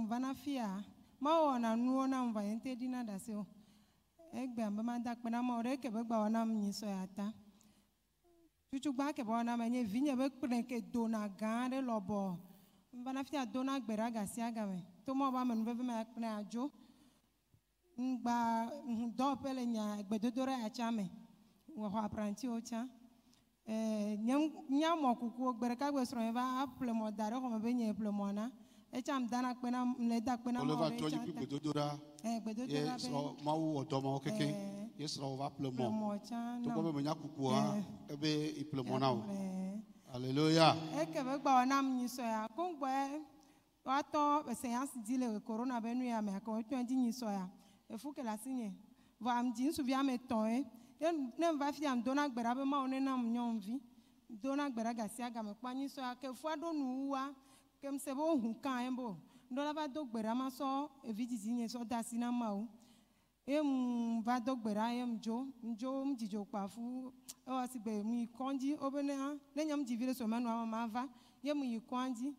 vanafia ma ona nuona mvayente dina daseo egbe ambama dakpena ma ore ke begba ona mnyiso yata chuchu gba ke bona menye vinye be kpene ke dona gande lobo vanafia dona gbera gasia game to mo ba menu veve ma kpene ajo ngba do pele nya gbedodore achame wo apranti ocha nyam kuku gbere ka gbe soro va aple mo dare ko me benye ple mo na echam dana kpena le da kpena mo re cha gbedodora gbedodora be so ma wo odo mo keke yesro va ple mo to ko be nya kuku a ebe iple mo na o hallelujah eke be gba ona mnyiso ya kongbe wato be seance dile corona be nu ya me ko 20 nyiso ya efu ke la sinye va mdi nsu via me ton ne va fi am dona gbera be ma one na mnyomvi dona gbera gasia ga me pa nyiso ya ke fu ado nuwa ke msebo hu kan embo ndola va do gbera ma so eviti nye so dasi na ma o va do gbera njo mjijo pa fu o si be mi konji obene ne nyam divile so manu ma va yi konji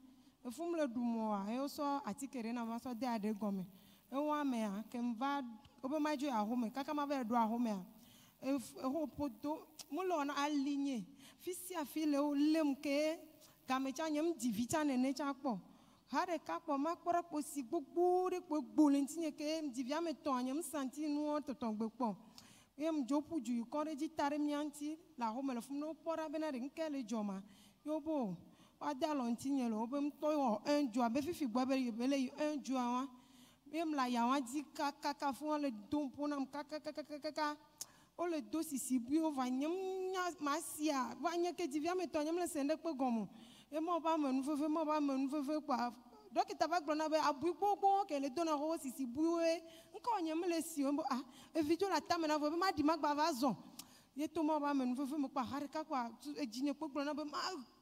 efu mle dumo a e so atikere na ma so de ade gome enwa me a ke mva obe ma jo ahome kaka ma ve do ahome a ho podo mulo na alinye fisi afile o lem ke kamecha nyam divita ne cha po hare ka po ma kpora po si gbogbo lentinye ke divia me ton nyam santi nu toton gbe po em jopu ju ko reji tare mianti la ho me le fu no pora bena de nkele joma yobo ada lontinye lo be mto enjo abe fifi gbo be bele enjo awa em la ya wa di kaka fu le dompo nam kaka o le dosi si bio va nyam masia va nyake divia me ton nyam le sende pe gomo e mo ba menu fefe kwa dokita ba gbona be abu gbogbo ke le dona ho sisi buwe nko nyam le si o e video la ta me na vo be ma di magba va zon ye to mo ba menu fefe mo kwa harika kwa ejine gbona be ma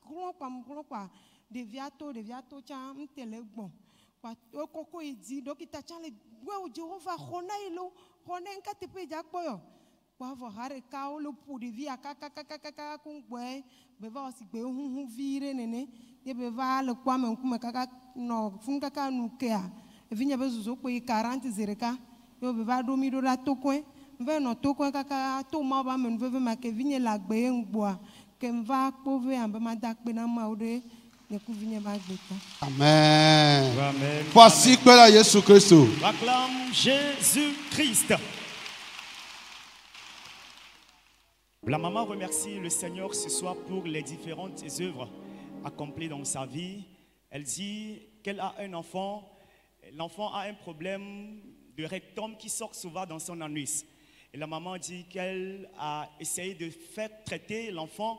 gro kwa deviato cha mtele gbon kwa okoko edi dokita cha le gwe o Jehova khona ilo khona nka te pe ja poyo kwa vo harika o lo pu de via kaka kungwe be va si gbe hu vire nene ye be va le kwa me nkume kaka no fun kaka nukea e vinya be zuzo ko 40 zereka yo be va do mi do la tokwen mve no tokwen kaka to ma ba me nve ma ke vinya la gbe ngboa ke mva pove ambe ma dak pe na ma ode ne ku vinya ba gbeta. Amen. Amen. Voici que la Jésus Christ. Acclame Jésus Christ. La maman remercie le Seigneur ce soir pour les différentes œuvres accomplies dans sa vie. Elle dit qu'elle a un enfant. L'enfant a un problème de rectum qui sort souvent dans son anus. Et la maman dit qu'elle a essayé de faire traiter l'enfant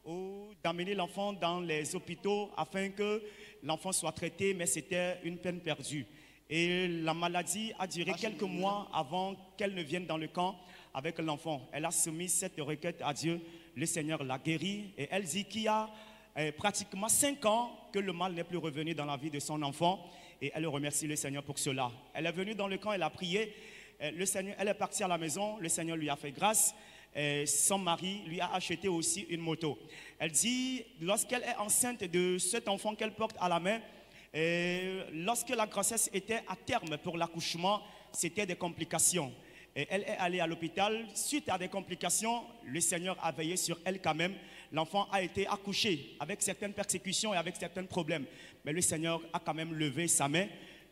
ou d'amener l'enfant dans les hôpitaux afin que l'enfant soit traité, mais c'était une peine perdue. Et la maladie a duré quelques mois avant qu'elle ne vienne dans le camp avec l'enfant. Elle a soumis cette requête à Dieu. Le Seigneur l'a guérie. Et elle dit qu'il y a pratiquement 5 ans que le mal n'est plus revenu dans la vie de son enfant. Et elle remercie le Seigneur pour cela. Elle est venue dans le camp, elle a prié. Le Seigneur, elle est partie à la maison. Le Seigneur lui a fait grâce. Son mari lui a acheté aussi une moto. Elle dit, lorsqu'elle est enceinte de cet enfant qu'elle porte à la main, lorsque la grossesse était à terme pour l'accouchement, c'était des complications. Et elle est allée à l'hôpital. Suite à des complications, le Seigneur a veillé sur elle quand même. L'enfant a été accouché avec certaines persécutions et avec certains problèmes. Mais le Seigneur a quand même levé sa main.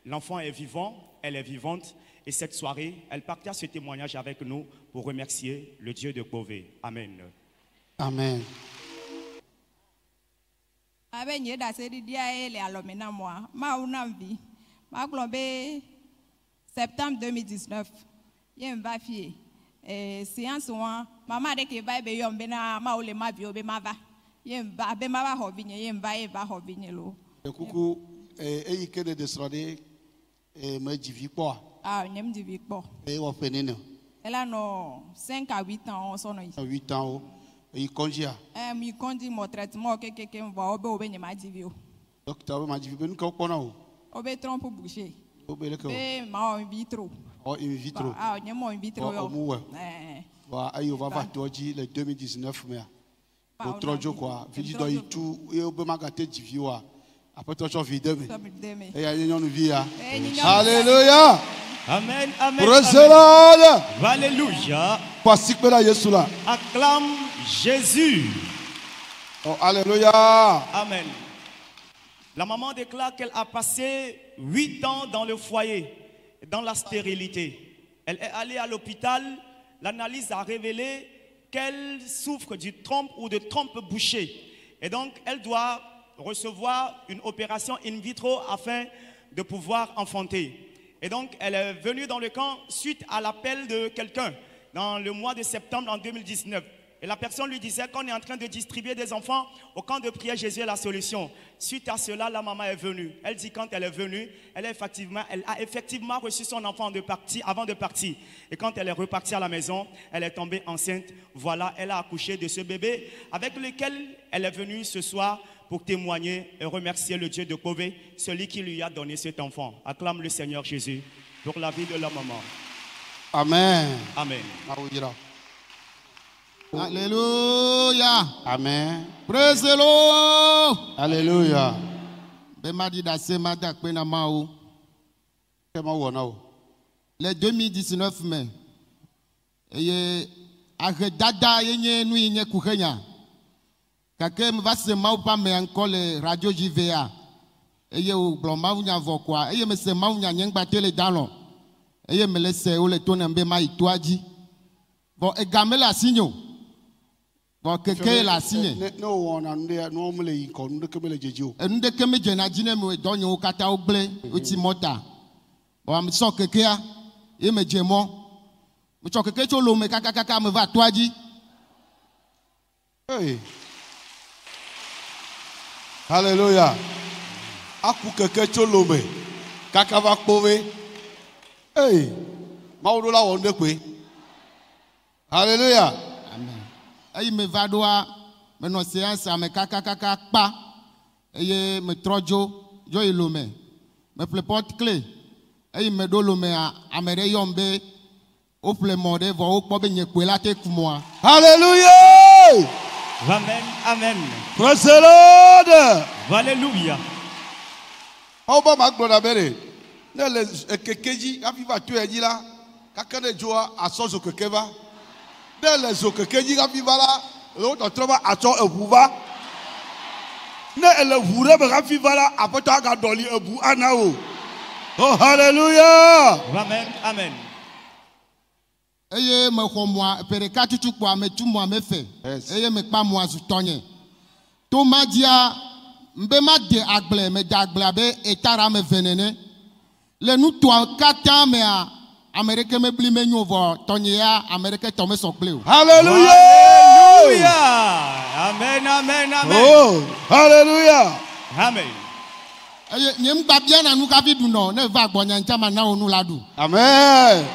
L'enfant est vivant, elle est vivante. Et cette soirée, elle partage ce témoignage avec nous pour remercier le Dieu de Beauvais. Amen. Amen. Septembre 2019. Yen va fie séance wa mama de ke va be yom be na ma ole ma bi obe ma va yen va be ma va hovinye yen va hovinye lo kuku eyi kede de srade ma jivi po nyem jivi po wo penene elle a no 5 à 8 ans on sono 8 ans eyi konjia mi konji mo traitement ke va obe nyema jivi o docteur ma jivi be nko pona o obe trompe boucher obe le ko ma in vitro in vitro. In vitro. Ayo va toji le 2019 mais. Au trojo quoi. Vidi do itu e obe magate jiviwa. Après toi, tu as vidé. Sobideme. Et il y a une vie. Nyonyom. Alléluia. Amen, amen, Praise the amen. Lord. Alléluia. Pasikpela Yesu la. Acclame Jésus. Oh, alléluia. Amen. La maman déclare qu'elle a passé 8 ans dans le foyer, dans la stérilité. Elle est allée à l'hôpital. L'analyse a révélé qu'elle souffre du trompe ou de trompe bouchée. Et donc, elle doit recevoir une opération in vitro afin de pouvoir enfanter. Et donc, elle est venue dans le camp suite à l'appel de quelqu'un dans le mois de septembre en 2019. Et la personne lui disait qu'on est en train de distribuer des enfants au camp de prière Jésus est la solution. Suite à cela, la maman est venue. Elle dit quand elle est venue, elle a effectivement reçu son enfant avant de partir. Et quand elle est repartie à la maison, elle est tombée enceinte. Voilà, elle a accouché de ce bébé avec lequel elle est venue ce soir pour témoigner et remercier le Dieu de Kové, celui qui lui a donné cet enfant. Acclame le Seigneur Jésus pour la vie de la maman. Amen. Amen. Alléluia. Amen. Praise the Lord. Alléluia. Bemadi da sema da kwena mao. Comment on a? Le 2019 mai. Eye agedada yenye nu yenye kuhenya. Kake mva se mau pa me encore le radio JVA. Eye o bloma unya vokwa. Eye me se mau unya nyengba tele dalon. Eye me le se o le tone mbe ma itoaji. Bon egamela sinyo. Bon keke la signe. No one and they normally in con the camel jeju. And the keme jena jine me donyo kata oble uti mota. Bon am so keke a e me jemo. Me so keke cho lo me kaka me va toaji. Hey. Hallelujah. Aku keke cholome. Kaka va pove. Hey. Maudola wonde kwe. Hallelujah. Amen. Ayi me va doa me no séance me kaka pa. Eye me trojo jo ilome. Me pleporte clé. Ayi me do lome a amere yombe. O plemode vo o po be nyekwe la te kumoa. Hallelujah. Amen, amen. Praise the Lord. Alléluia. Oba magloda bere. Ne le kekeji afiva tu ejila. Kaka de joa asozo kekeva. Ne le zo kekeji afiva la. Lo to trova aso ebuva. Ne ele vure be afiva la apota ga doli ebu anao. Oh hallelujah. Amen, amen. Eye me xɔmɔa pereka tutukpoa me tu moa me fe. Yes. Eye me kpa moa zutonye. To madia mbe ma de agble me de agble abe etara me venene. Le nu toa kata me a Amerike me bli me nyo vo tonye ya Amerike to me sokple o. Hallelujah. Alléluia. Amen, amen, amen. Oh hallelujah. Amen. Eye nyem gba bia na nu ka fi du no ne va gbonya nchama na onu ladu. Amen.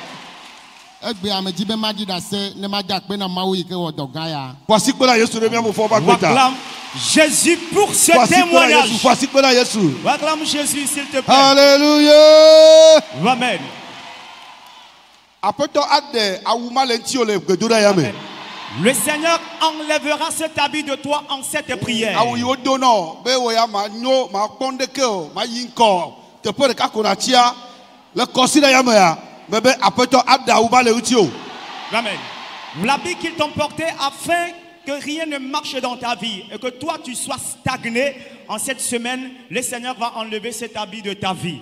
Egbe ameji be ma di da se ne ma da pe na mawo yi ke wo dogan ya. Voici que la Yesu revient pour faire On acclame Jésus pour ce témoignage. Voici que la Yesu. On acclame Jésus, s'il te plaît. Alléluia. Amen. Après toi, ade awuma lentio le gedura yame. Le Seigneur enlèvera cet habit de toi en cette prière. Awu yodono be wo ya ma nyo ma ponde ke o ma yinko te pore ka konatia le kosira yame ya bebe après toi ade awuma le utio. Amen. L'habit qu'ils t'ont porté afin que rien ne marche dans ta vie et que toi tu sois stagné en cette semaine, le Seigneur va enlever cet habit de ta vie.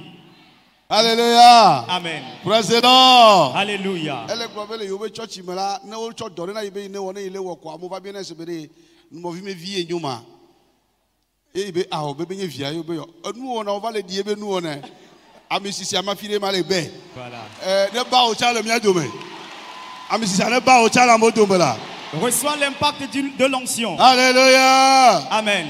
Alléluia. Amen. Président. Alléluia. Elle est globale yobe church mela ne wo church dore na ibe ne wona ile wo kwa mo va bien se bere mo vi me vie nyuma. E ibe a o bebe nye via yobe yo. Nu wona o va le die be nu wona. Amisisi amafire ma le be. Voilà. Ne ba o cha le mia dome. Amisisi ne ba o cha la mo dome la. Reçois l'impact de l'onction. Alléluia. Amen.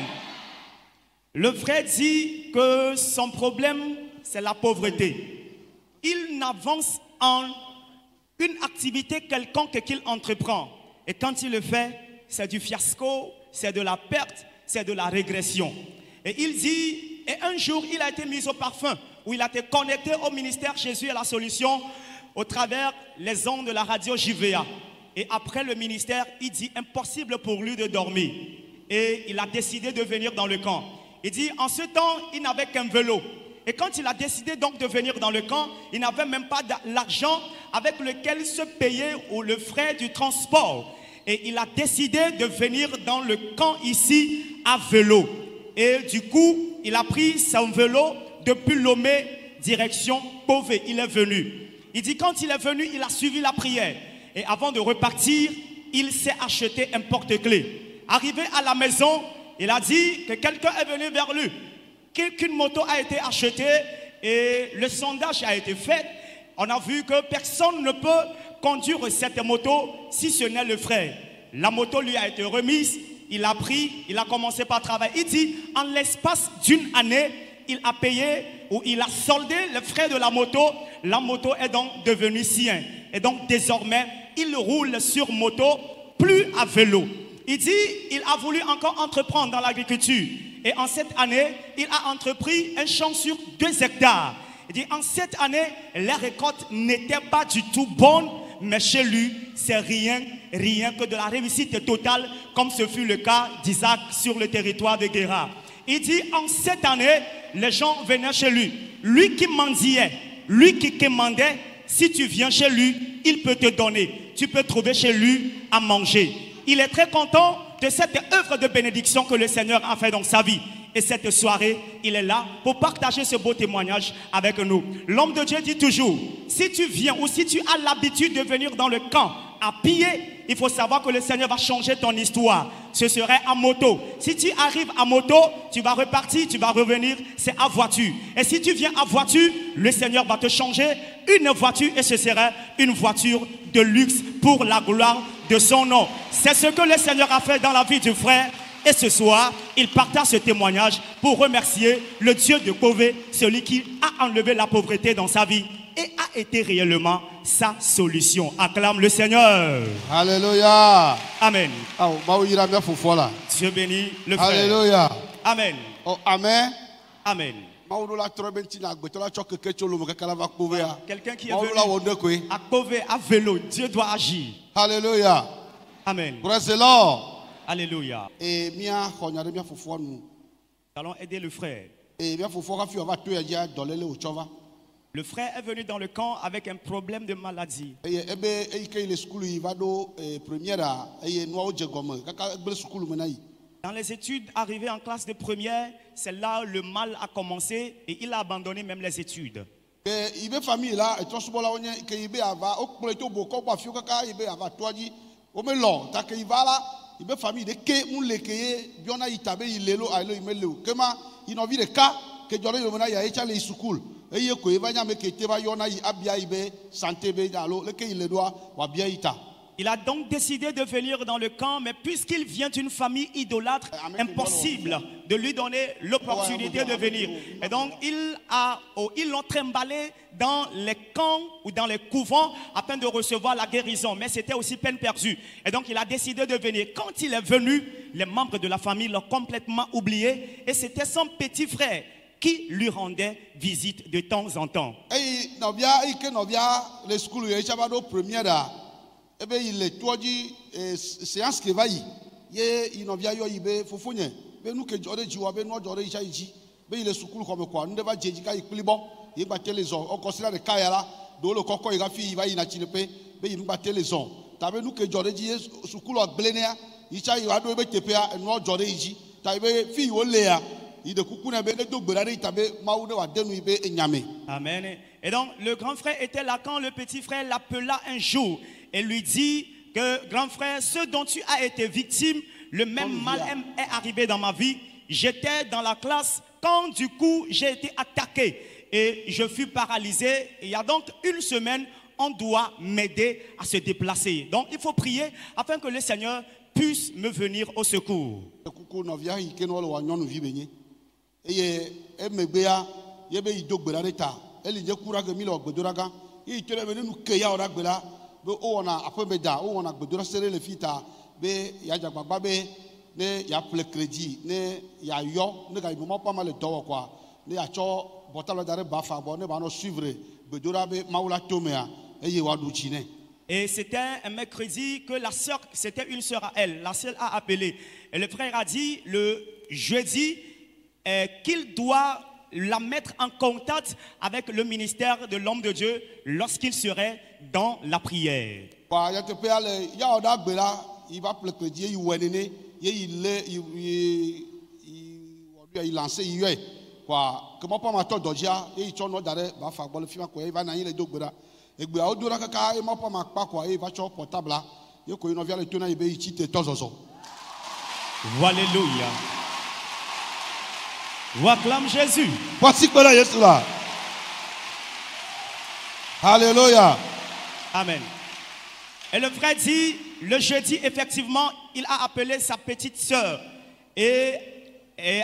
Le frère dit que son problème, c'est la pauvreté. Il n'avance en une activité quelconque qu'il entreprend. Et quand il le fait, c'est du fiasco, c'est de la perte, c'est de la régression. Et il dit, et un jour, il a été mis au parfum, où il a été connecté au ministère Jésus est la solution, au travers les ondes de la radio JVA. Et après le ministère, il dit impossible pour lui de dormir. Et il a décidé de venir dans le camp. Il dit, en ce temps, il n'avait qu'un vélo. Et quand il a décidé donc de venir dans le camp, il n'avait même pas l'argent avec lequel se payer ou le frais du transport. Et il a décidé de venir dans le camp ici à vélo. Et du coup, il a pris son vélo depuis Lomé, direction Pové. Il est venu. Il dit, quand il est venu, il a suivi la prière. Et avant de repartir, il s'est acheté un porte-clés. Arrivé à la maison, il a dit que quelqu'un est venu vers lui. Qu'une moto a été achetée et le sondage a été fait. On a vu que personne ne peut conduire cette moto si ce n'est le frère. La moto lui a été remise, il a pris, il a commencé par travailler. Il dit, en l'espace d'une année, il a payé ou il a soldé le frais de la moto est donc devenue sien. Et donc désormais, il roule sur moto, plus à vélo. Il dit, il a voulu encore entreprendre dans l'agriculture. Et en cette année, il a entrepris un champ sur 2 hectares. Il dit, en cette année, les récoltes n'étaient pas du tout bonnes, mais chez lui, c'est rien que de la réussite totale, comme ce fut le cas d'Isaac sur le territoire de Guéra. Il dit, en cette année, les gens venaient chez lui. Lui qui mendiait, lui qui commandait, si tu viens chez lui, il peut te donner. Tu peux trouver chez lui à manger. Il est très content de cette œuvre de bénédiction que le Seigneur a fait dans sa vie. Et cette soirée, il est là pour partager ce beau témoignage avec nous. L'homme de Dieu dit toujours, si tu viens ou si tu as l'habitude de venir dans le camp à pied, il faut savoir que le Seigneur va changer ton histoire. Ce serait à moto. Si tu arrives à moto, tu vas repartir, tu vas revenir, c'est à voiture. Et si tu viens à voiture, le Seigneur va te changer une voiture et ce serait une voiture de luxe pour la gloire de son nom. C'est ce que le Seigneur a fait dans la vie du frère. Et ce soir, il partage ce témoignage pour remercier le Dieu de Pové, celui qui a enlevé la pauvreté dans sa vie et a été réellement sa solution. Acclame le Seigneur. Alléluia. Amen. Alléluia. Dieu bénit le frère. Alléluia. Amen. Oh, amen. Amen. Quelqu'un qui est venu à Pové à vélo, Dieu doit agir. Alléluia. Amen. Praise the Lord. Alléluia. Et nous allons aider le frère. Le frère est venu dans le camp avec un problème de maladie. Dans les études, arrivé en classe de première, c'est là où le mal a commencé et il a abandonné même les études. Il be famille de ke mun le ke biona itabe ilelo ailo imelo kema inovi de ka ke jore yo na ya echa le school eye ko eba nya me ke te ba yona yi abia ibe santé be dalo le ke iledoa wa bia ita. Il a donc décidé de venir dans le camp, mais puisqu'il vient d'une famille idolâtre, impossible de lui donner l'opportunité de venir. Et donc, ils l'ont trimballé dans les camps ou dans les couvents afin de recevoir la guérison. Mais c'était aussi peine perdue. Et donc, il a décidé de venir. Quand il est venu, les membres de la famille l'ont complètement oublié. Et c'était son petit frère qui lui rendait visite de temps en temps. Ebe il est toi dit séance qui va y ye inovia yo ibe fofonye be nu ke jore jiwa be no jore isha iji be il est sukulu comme quoi nous devons jeji ka iklibo ye ba téléson on considère de kayala do le koko iga fi va ina chinepe be yi ba téléson ta be nu ke jore ji sukulu agblenia isha yi wa do be tepea no jore iji ta be fi wo le ya il de kuku na be ne do gbera de ta be mawu de wa denu ibe enyame. Amen. Et donc le grand frère était là quand le petit frère l'appela un jour et lui dit que grand frère, ce dont tu as été victime, le même mal est arrivé dans ma vie. J'étais dans la classe quand du coup j'ai été attaqué et je fus paralysé. Et il y a donc une semaine, on doit m'aider à se déplacer. Donc il faut prier afin que le Seigneur puisse me venir au secours. Be o na apemeda o na gbedora sere le fita be ya jagbagba be ne ya ple crédit ne ya yo ne ga mo pa ma le dowo kwa ne ya cho botalo dare ba fa bo ne ba no suivre gbedora be maula tomea eye wa du chine. Et c'était un mercredi que la sœur, c'était une sœur à elle, la sœur a appelé. Et le frère a dit, le jeudi, qu'il doit la mettre en contact avec le ministère de l'homme de Dieu lorsqu'il serait dans la prière. Il va pleurer, il lance, il est. Comment pas ma tante d'Odia, et il tourne d'arrêt, va faire le film, il va naître les deux bras. Et bien, au delà de ça, il m'a pas ma pas quoi, il va sur portable là. Il y a le tournant, il va y chiter tous os. Alléluia. Acclame Jésus. Voici que là, Jésus là. Alléluia. Amen. Et le frère dit, le jeudi, effectivement, il a appelé sa petite sœur et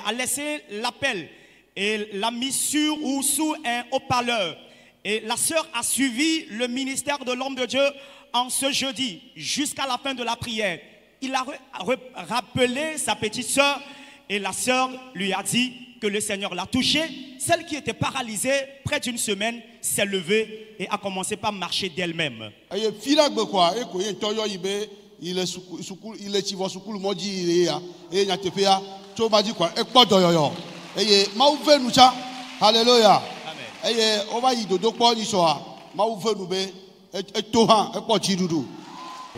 a laissé l'appel et l'a mis sur ou sous un haut-parleur. Et la sœur a suivi le ministère de l'homme de Dieu en ce jeudi jusqu'à la fin de la prière. Il a rappelé sa petite sœur et la sœur lui a dit que le Seigneur l'a touchée. Celle qui était paralysée près d'une semaine s'est levée et a commencé par marcher d'elle-même. Il est il est alléluia.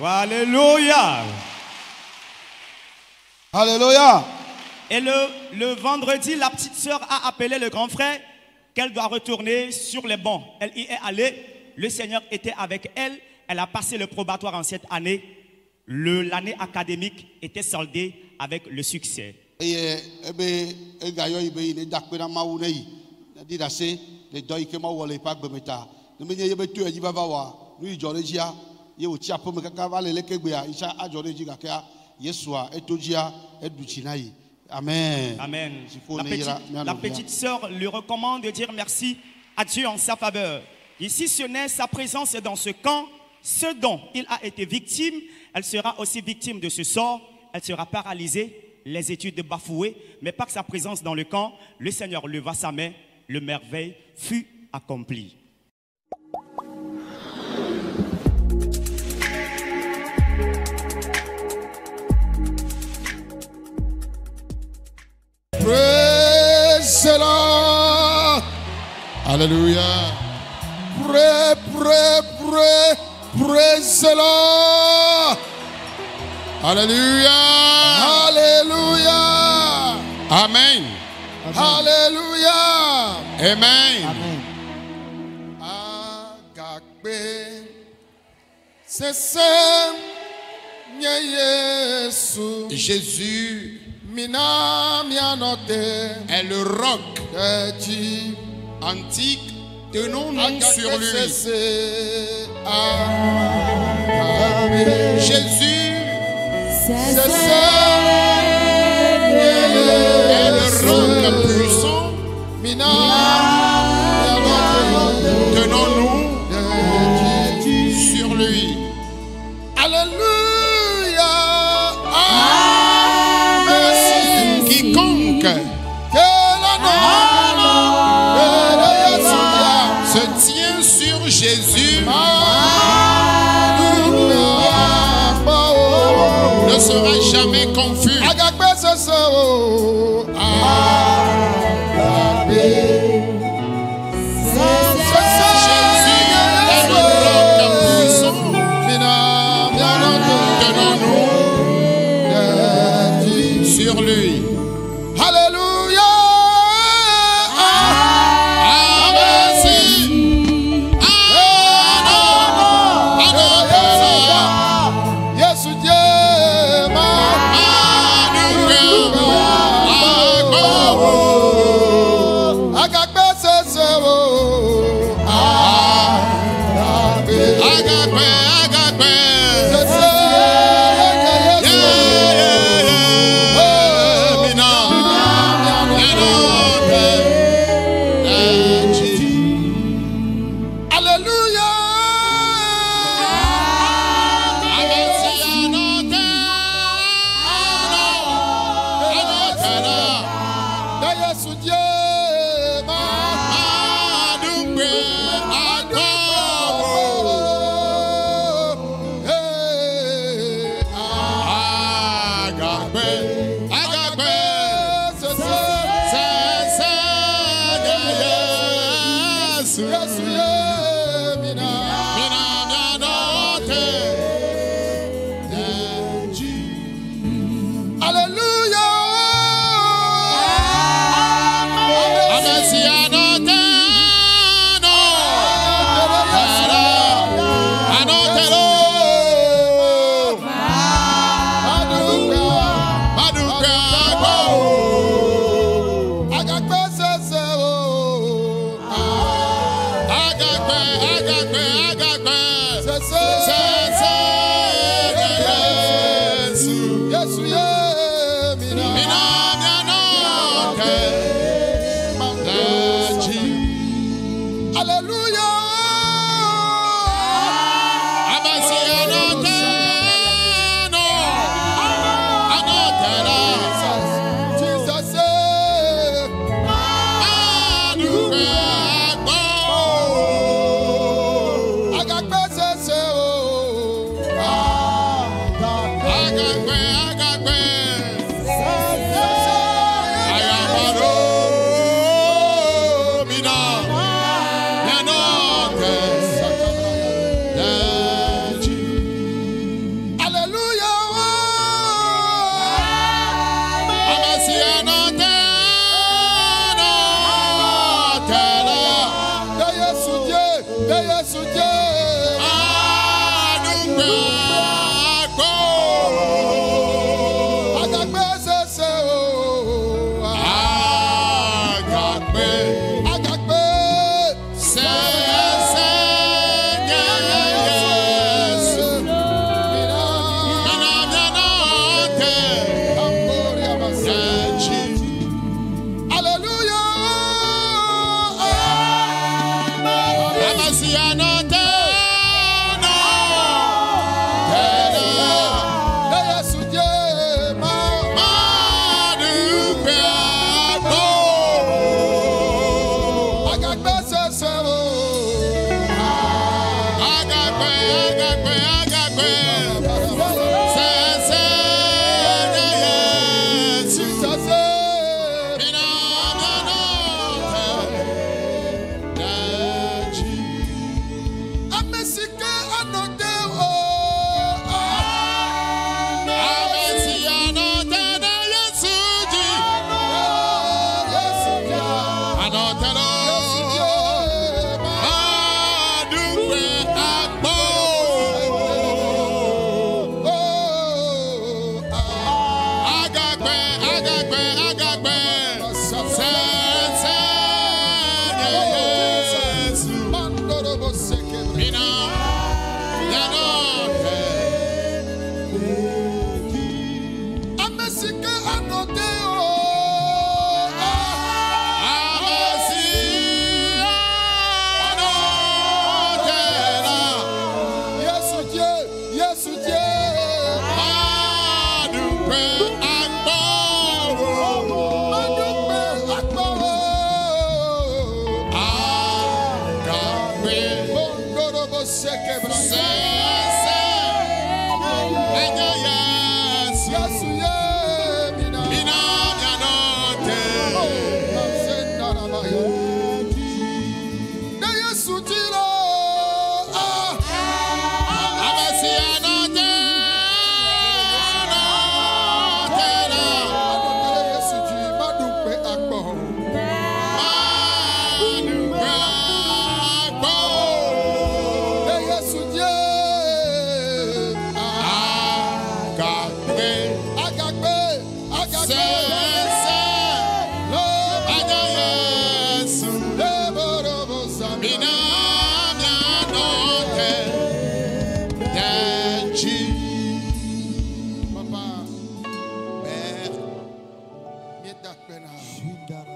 Alléluia. Alléluia. Et le vendredi, la petite sœur a appelé le grand frère qu'elle doit retourner sur les bancs. Elle y est allée. Le Seigneur était avec elle. Elle a passé le probatoire en cette année. L'année académique était soldée avec le succès. Amen. Amen. La petite sœur lui recommande de dire merci à Dieu en sa faveur. Et si ce n'est sa présence dans ce camp, ce dont il a été victime, elle sera aussi victime de ce sort. Elle sera paralysée, les études bafouées, mais par sa présence dans le camp, le Seigneur leva sa main, le merveille fut accompli. Praise the Lord. Alléluia. Pray, pray, pray. Praise the Lord. Alléluia. Alléluia. Amen. Alléluia. Amen. Amen. Agakbe. C'est ça. Jésus est le roc antique. Tenons-nous sur lui. Jésus est le roc puissant. Tenons-nous sur lui. Alléluia. Amen. Quiconque se tient sur Jésus ne sera jamais confus. Sur lui. Alléluia. Yes, Dieu. Yesu, Yesu, mina, mina, mianote. Hallelujah. Amesianote.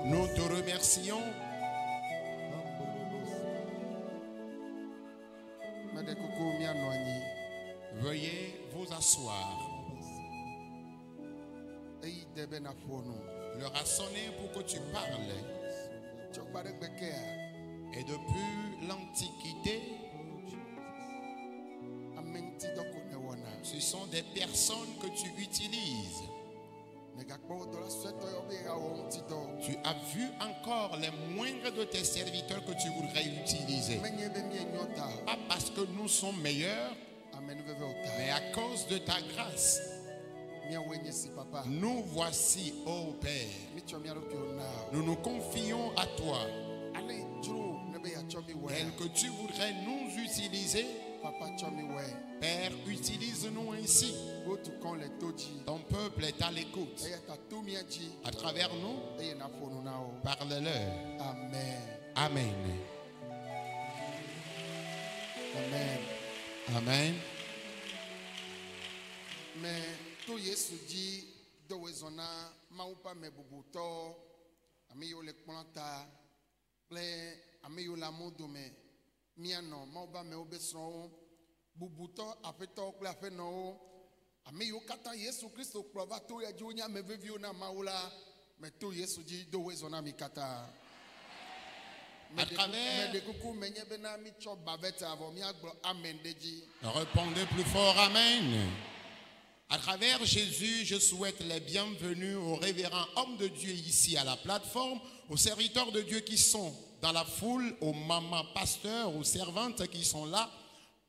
Nous te remercions. Veuillez vous asseoir. Leur a sonné pour que tu parles. Et depuis l'Antiquité, ce sont des personnes que tu utilises. Tu as vu encore les moindres de tes serviteurs que tu voudrais utiliser. que nous sommes meilleurs, mais à cause de ta grâce, nous voici, ô Père. Nous nous confions à toi. Tel que tu voudrais nous utiliser, Père, utilise-nous ainsi. Ton peuple est à l'écoute. À travers nous, parle-leur. Amen. Amen. Amen. Amen. Mais tout Yesu dit de wezona maupa me bubuto amiyo le planta ple amiyo la modo me miano mauba me obesron bubuto afeto ple afeno amiyo kata Yesu Kristo prova to ya jonya me vevio na maula me to Yesu dit de wezona mi kata À travers, répondez plus fort, Amen. À travers Jésus, je souhaite les bienvenus aux révérends hommes de Dieu ici à la plateforme, aux serviteurs de Dieu qui sont dans la foule, aux mamans pasteurs, aux servantes qui sont là,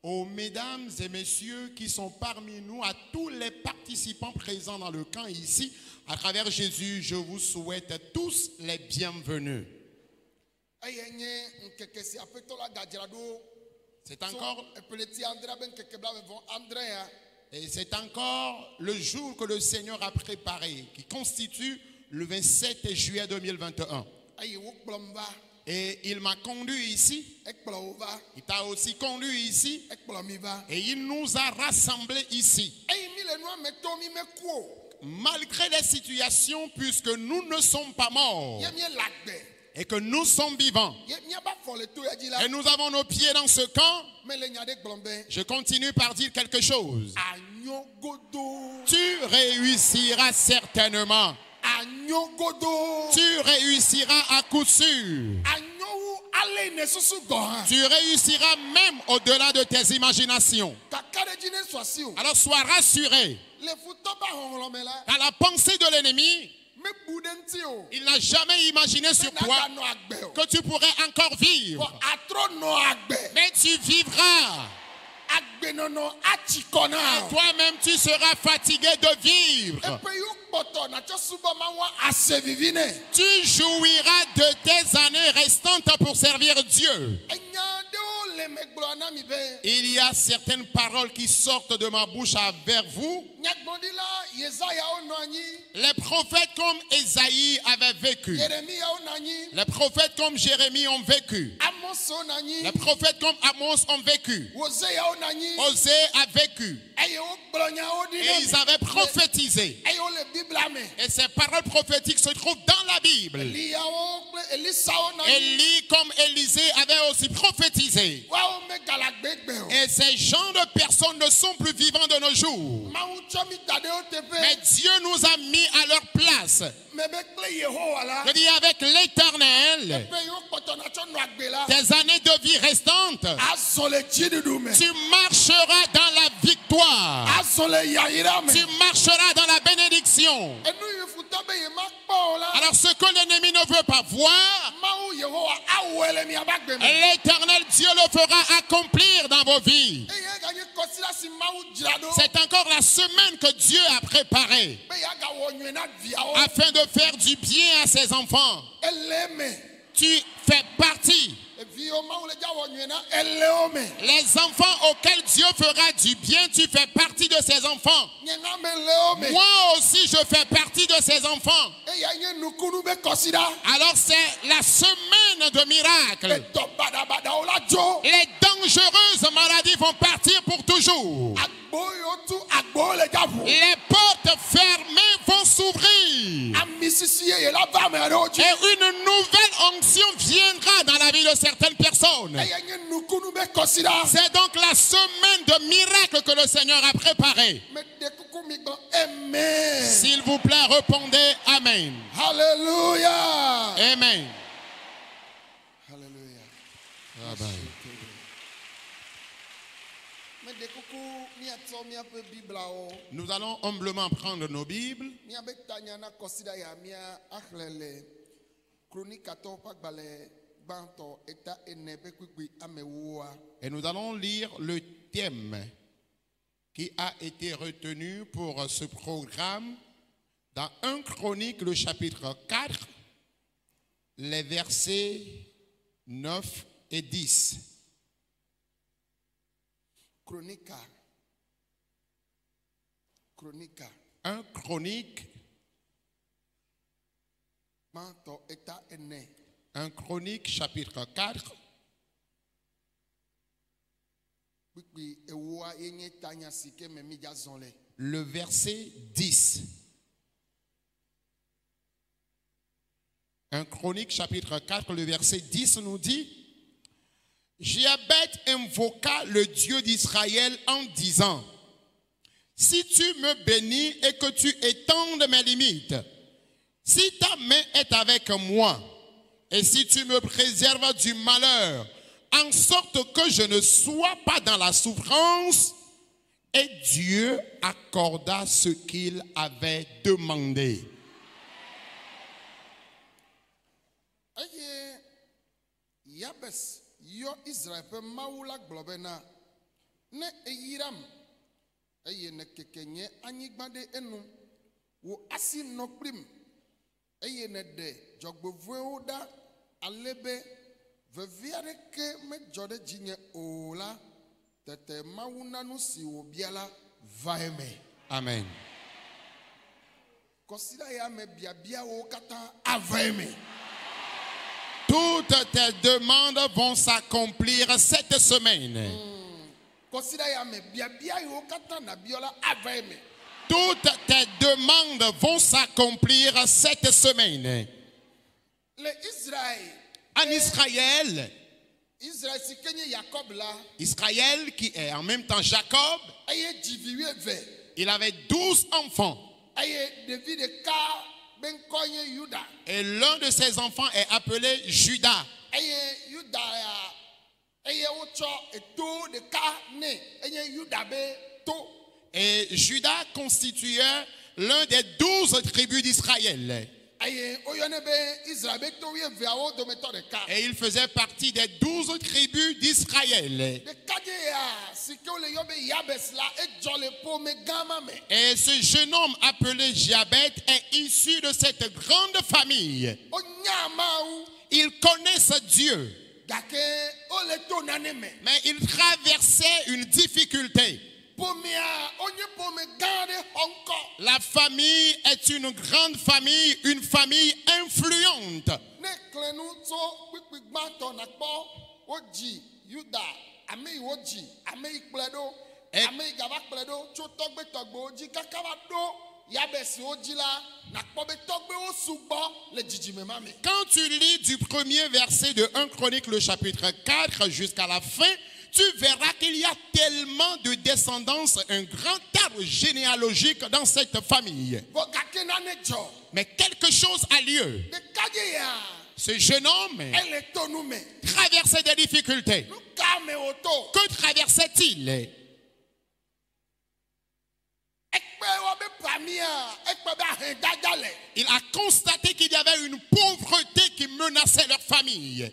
aux mesdames et messieurs qui sont parmi nous, à tous les participants présents dans le camp ici. À travers Jésus, je vous souhaite tous les bienvenus. C'est encore, et c'est encore le jour que le Seigneur a préparé, qui constitue le 27 juillet 2021. Et il m'a conduit ici. Il t'a aussi conduit ici. Et il nous a rassemblés ici. Malgré les situations, puisque nous ne sommes pas morts et que nous sommes vivants et nous avons nos pieds dans ce camp, je continue par dire quelque chose. Tu réussiras certainement. Tu réussiras à coup sûr. Tu réussiras même au-delà de tes imaginations. Alors sois rassuré. Dans la pensée de l'ennemi, il n'a jamais imaginé sur toi que tu pourrais encore vivre. Mais tu vivras. Et toi-même, tu seras fatigué de vivre. Tu jouiras de tes années restantes pour servir Dieu. Il y a certaines paroles qui sortent de ma bouche vers vous. Les prophètes comme Ésaïe avaient vécu. Les prophètes comme Jérémie ont vécu. Les prophètes comme Amos ont vécu. Osée a vécu. Et ils avaient prophétisé. Et ces paroles prophétiques se trouvent dans la Bible. Élie comme Élisée avait aussi prophétisé. Et ces gens de personnes ne sont plus vivants de nos jours. Mais Dieu nous a mis à leur place. Je dis avec l'Éternel, tes années de vie restantes, tu marcheras dans la victoire. Tu marcheras dans la bénédiction. Alors ce que l'ennemi ne veut pas voir, l'Éternel Dieu le fera accomplir dans vos vies. C'est encore la semaine que Dieu a préparée afin de faire du bien à ses enfants. Tu fais partie. Les enfants auxquels Dieu fera du bien, tu fais partie de ces enfants. Moi aussi, je fais partie de ces enfants. Alors c'est la semaine de miracles. Les dangereuses maladies vont partir pour toujours. Les portes fermées vont s'ouvrir. Et une nouvelle onction viendra dans la vie de certaines personnes. C'est donc la semaine de miracles que le Seigneur a préparée. S'il vous plaît, répondez Amen. Alléluia. Amen. Alléluia. Amen. Nous allons humblement prendre nos Bibles. Chronique 14, Et nous allons lire le thème qui a été retenu pour ce programme dans 1 Chronique, le chapitre 4, les versets 9 et 10. Chronica. 1 Chronique. 1 Chronique, chapitre 4. Le verset 10. 1 Chronique, chapitre 4, le verset 10 nous dit: Jéabeth invoqua le Dieu d'Israël en disant: Si tu me bénis et que tu étendes mes limites, si ta main est avec moi, et si tu me préserves du malheur, en sorte que je ne sois pas dans la souffrance. Et Dieu accorda ce qu'il avait demandé. Yabes yo Israël pe maula globena ne eyiram eye ne kekenye anyigbade enu wo asi nokprim eye ne de jogbovuo da alebe veviare ke me jode jinye ola tete mauna nu si obiala vaeme. Amen. Consider ya me biabia o kata avaeme. Toutes tes demandes vont s'accomplir cette semaine. Toutes tes demandes vont s'accomplir cette semaine. En Israël, Israël qui est en même temps Jacob, il avait 12 enfants. Et l'un de ses enfants est appelé Judas. Et Judas constituait l'un des 12 tribus d'Israël. Et il faisait partie des 12 tribus d'Israël. Et ce jeune homme appelé Jéabeth est issu de cette grande famille. Ils connaissent Dieu. Mais il traversait une difficulté. La famille est une grande famille, une famille influente. Quand tu lis du premier verset de 1 Chronique, le chapitre 4 jusqu'à la fin, tu verras qu'il y a tellement de descendance, un grand arbre généalogique dans cette famille. Mais quelque chose a lieu. Ce jeune homme traversait des difficultés. Que traversait-il? Il a constaté qu'il y avait une pauvreté qui menaçait leur famille.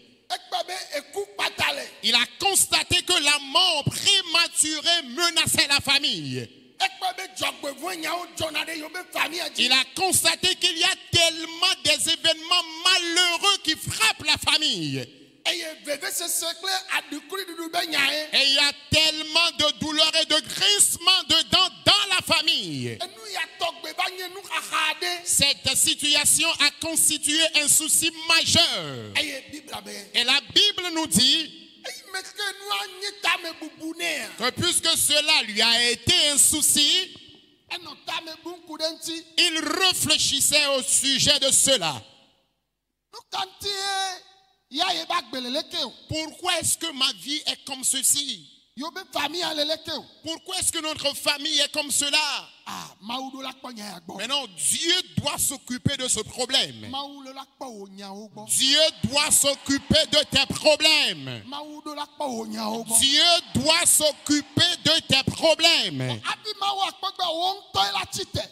Il a constaté que la mort prématurée menaçait la famille. Il a constaté qu'il y a tellement des événements malheureux qui frappent la famille. Et il y a tellement de douleurs et de grincements dedans dans la famille. Cette situation a constitué un souci majeur. Et la Bible nous dit que puisque cela lui a été un souci, il réfléchissait au sujet de cela. Pourquoi est-ce que ma vie est comme ceci? Pourquoi est-ce que notre famille est comme cela? Mais non, Dieu doit s'occuper de ce problème. Dieu doit s'occuper de tes problèmes. Dieu doit s'occuper de tes problèmes.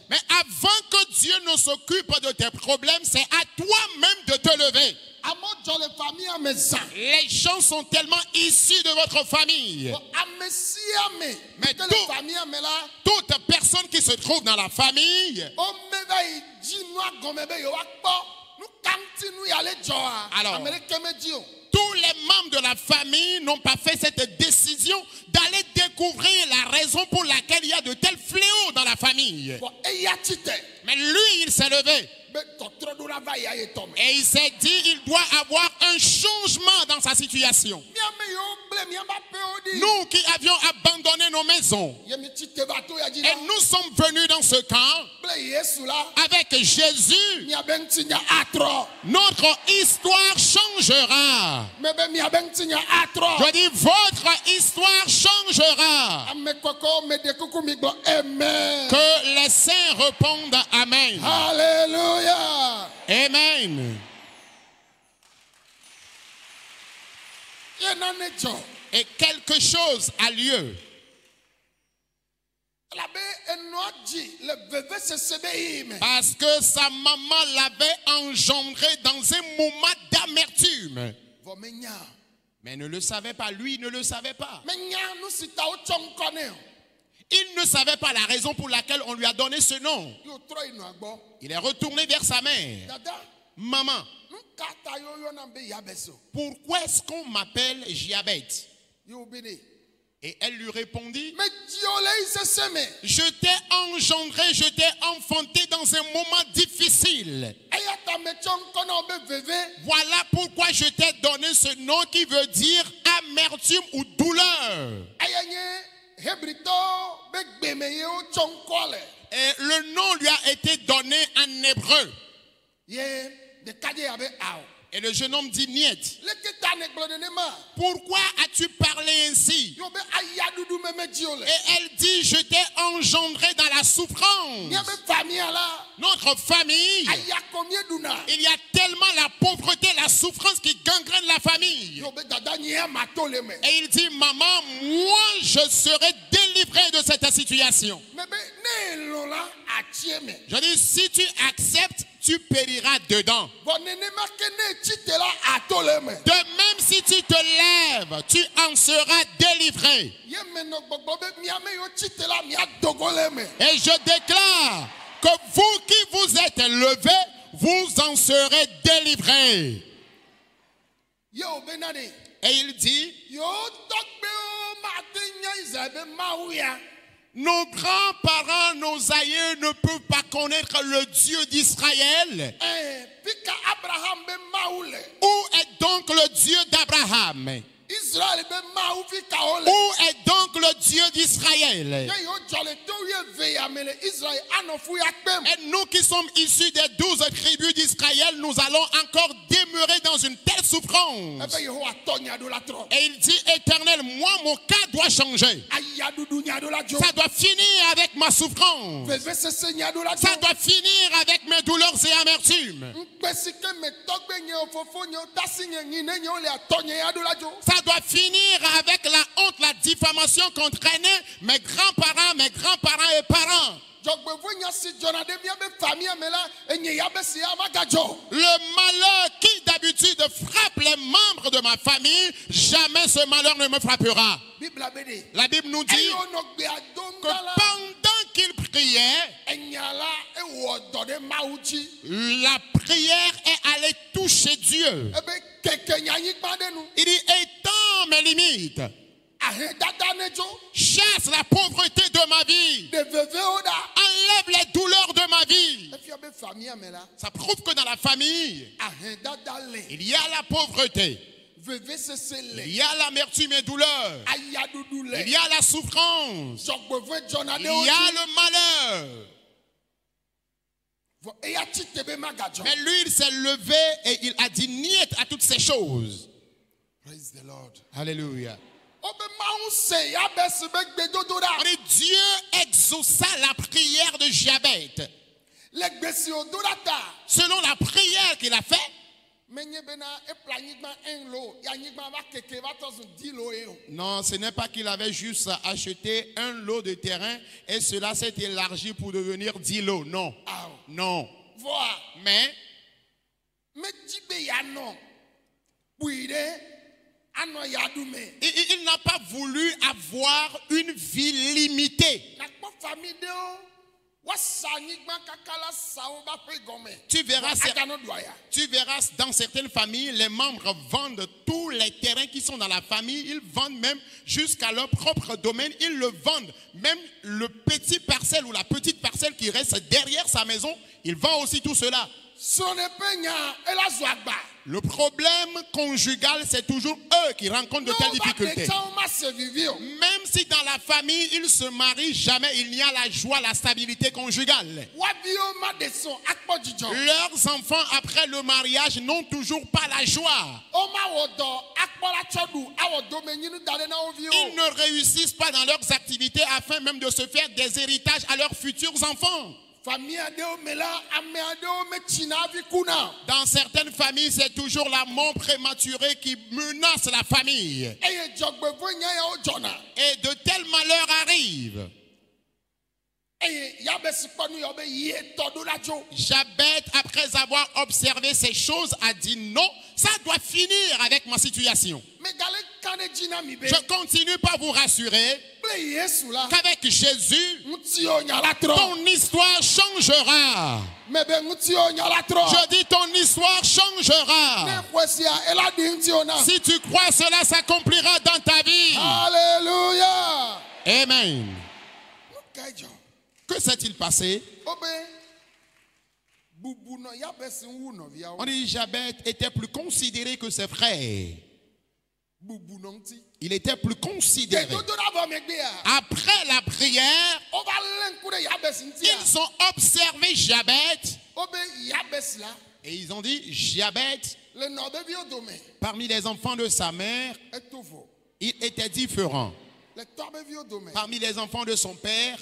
Mais avant que Dieu ne s'occupe de tes problèmes, c'est à toi-même de te lever. Les gens sont tellement issus de votre famille. Mais toute personne qui se trouve dans la famille, alors, tous les membres de la famille n'ont pas fait cette décision d'aller découvrir la raison pour laquelle il y a de tels fléaux dans la famille. Mais lui, il s'est levé. Et il s'est dit, il doit avoir un changement dans sa situation. Nous qui avions abandonné nos maisons, et nous sommes venus dans ce camp, avec Jésus, notre histoire changera. Je dis, votre histoire changera. Que les saints répondent Amen. Alléluia. Amen. Et quelque chose a lieu. Parce que sa maman l'avait engendré dans un moment d'amertume. Mais ne le savait pas, lui ne le savait pas. Il ne savait pas la raison pour laquelle on lui a donné ce nom. Il est retourné vers sa mère. Maman, pourquoi est-ce qu'on m'appelle Diabète? Et elle lui répondit, je t'ai engendré, je t'ai enfanté dans un moment difficile. Voilà pourquoi je t'ai donné ce nom qui veut dire amertume ou douleur. Et le nom lui a été donné en hébreu. Et le jeune homme dit niet. Pourquoi as-tu parlé ainsi? Et elle dit, je t'ai engendré dans la souffrance. Notre famille, il y a tellement la pauvreté, la souffrance qui gangrène la famille. Et il dit, maman, moi je serai délivré de cette situation. Je dis, si tu acceptes, tu périras dedans. De même si tu te lèves, tu en seras délivré. Et je déclare que vous qui vous êtes levés, vous en serez délivrés. Et il dit, nos grands-parents, nos aïeux ne peuvent pas connaître le Dieu d'Israël. Où est donc le Dieu d'Abraham? Où est donc le Dieu d'Israël? Et nous qui sommes issus des 12 tribus d'Israël, nous allons encore demeurer dans une telle souffrance. Et il dit, Éternel, moi mon cas doit changer. Ça doit finir avec ma souffrance. Ça doit finir avec mes douleurs et amertumes. Ça doit finir avec la honte, la diffamation qu'entraînaient mes grands-parents et parents. Le malheur qui d'habitude frappe les membres de ma famille, jamais ce malheur ne me frappera. La Bible nous dit que pendant qu'il priait, la prière est allée toucher Dieu. Il dit, étends mes limites. Chasse la pauvreté de ma vie. Enlève les douleurs de ma vie. Ça prouve que dans la famille, il y a la pauvreté. Il y a l'amertume et douleur. Il y a la souffrance. Il y a le malheur. Mais lui, il s'est levé et il a dit niet à toutes ces choses. Praise the Lord. Alléluia. Dieu exauça la prière de Diabète. Selon la prière qu'il a faite. Non, ce n'est pas qu'il avait juste acheté un lot de terrain et cela s'est élargi pour devenir 10 lots. Non. Non. Mais Il n'a pas voulu avoir une vie limitée. Tu verras dans certaines familles, les membres vendent tous les terrains qui sont dans la famille. Ils vendent même jusqu'à leur propre domaine. Ils le vendent. Même le petit parcelle ou la petite parcelle qui reste derrière sa maison, il vend aussi tout cela. Le problème conjugal, c'est toujours eux qui rencontrent de telles difficultés. Même si dans la famille, ils se marient, jamais il n'y a la joie, la stabilité conjugale. Leurs enfants, après le mariage, n'ont toujours pas la joie. Ils ne réussissent pas dans leurs activités afin même de se faire des héritages à leurs futurs enfants. Dans certaines familles, c'est toujours la mort prématurée qui menace la famille. Et de tels malheurs arrivent. Jabet, après avoir observé ces choses, a dit non, ça doit finir avec ma situation. Je continue par vous rassurer qu'avec Jésus, ton histoire changera. Je dis ton histoire changera. Si tu crois, cela s'accomplira dans ta vie. Alléluia. Amen. Que s'est-il passé? On dit Jabet était plus considéré que ses frères. Il était plus considéré. Après la prière, ils ont observé Jabet et ils ont dit Jabet, parmi les enfants de sa mère, il était différent. Parmi les enfants de son père,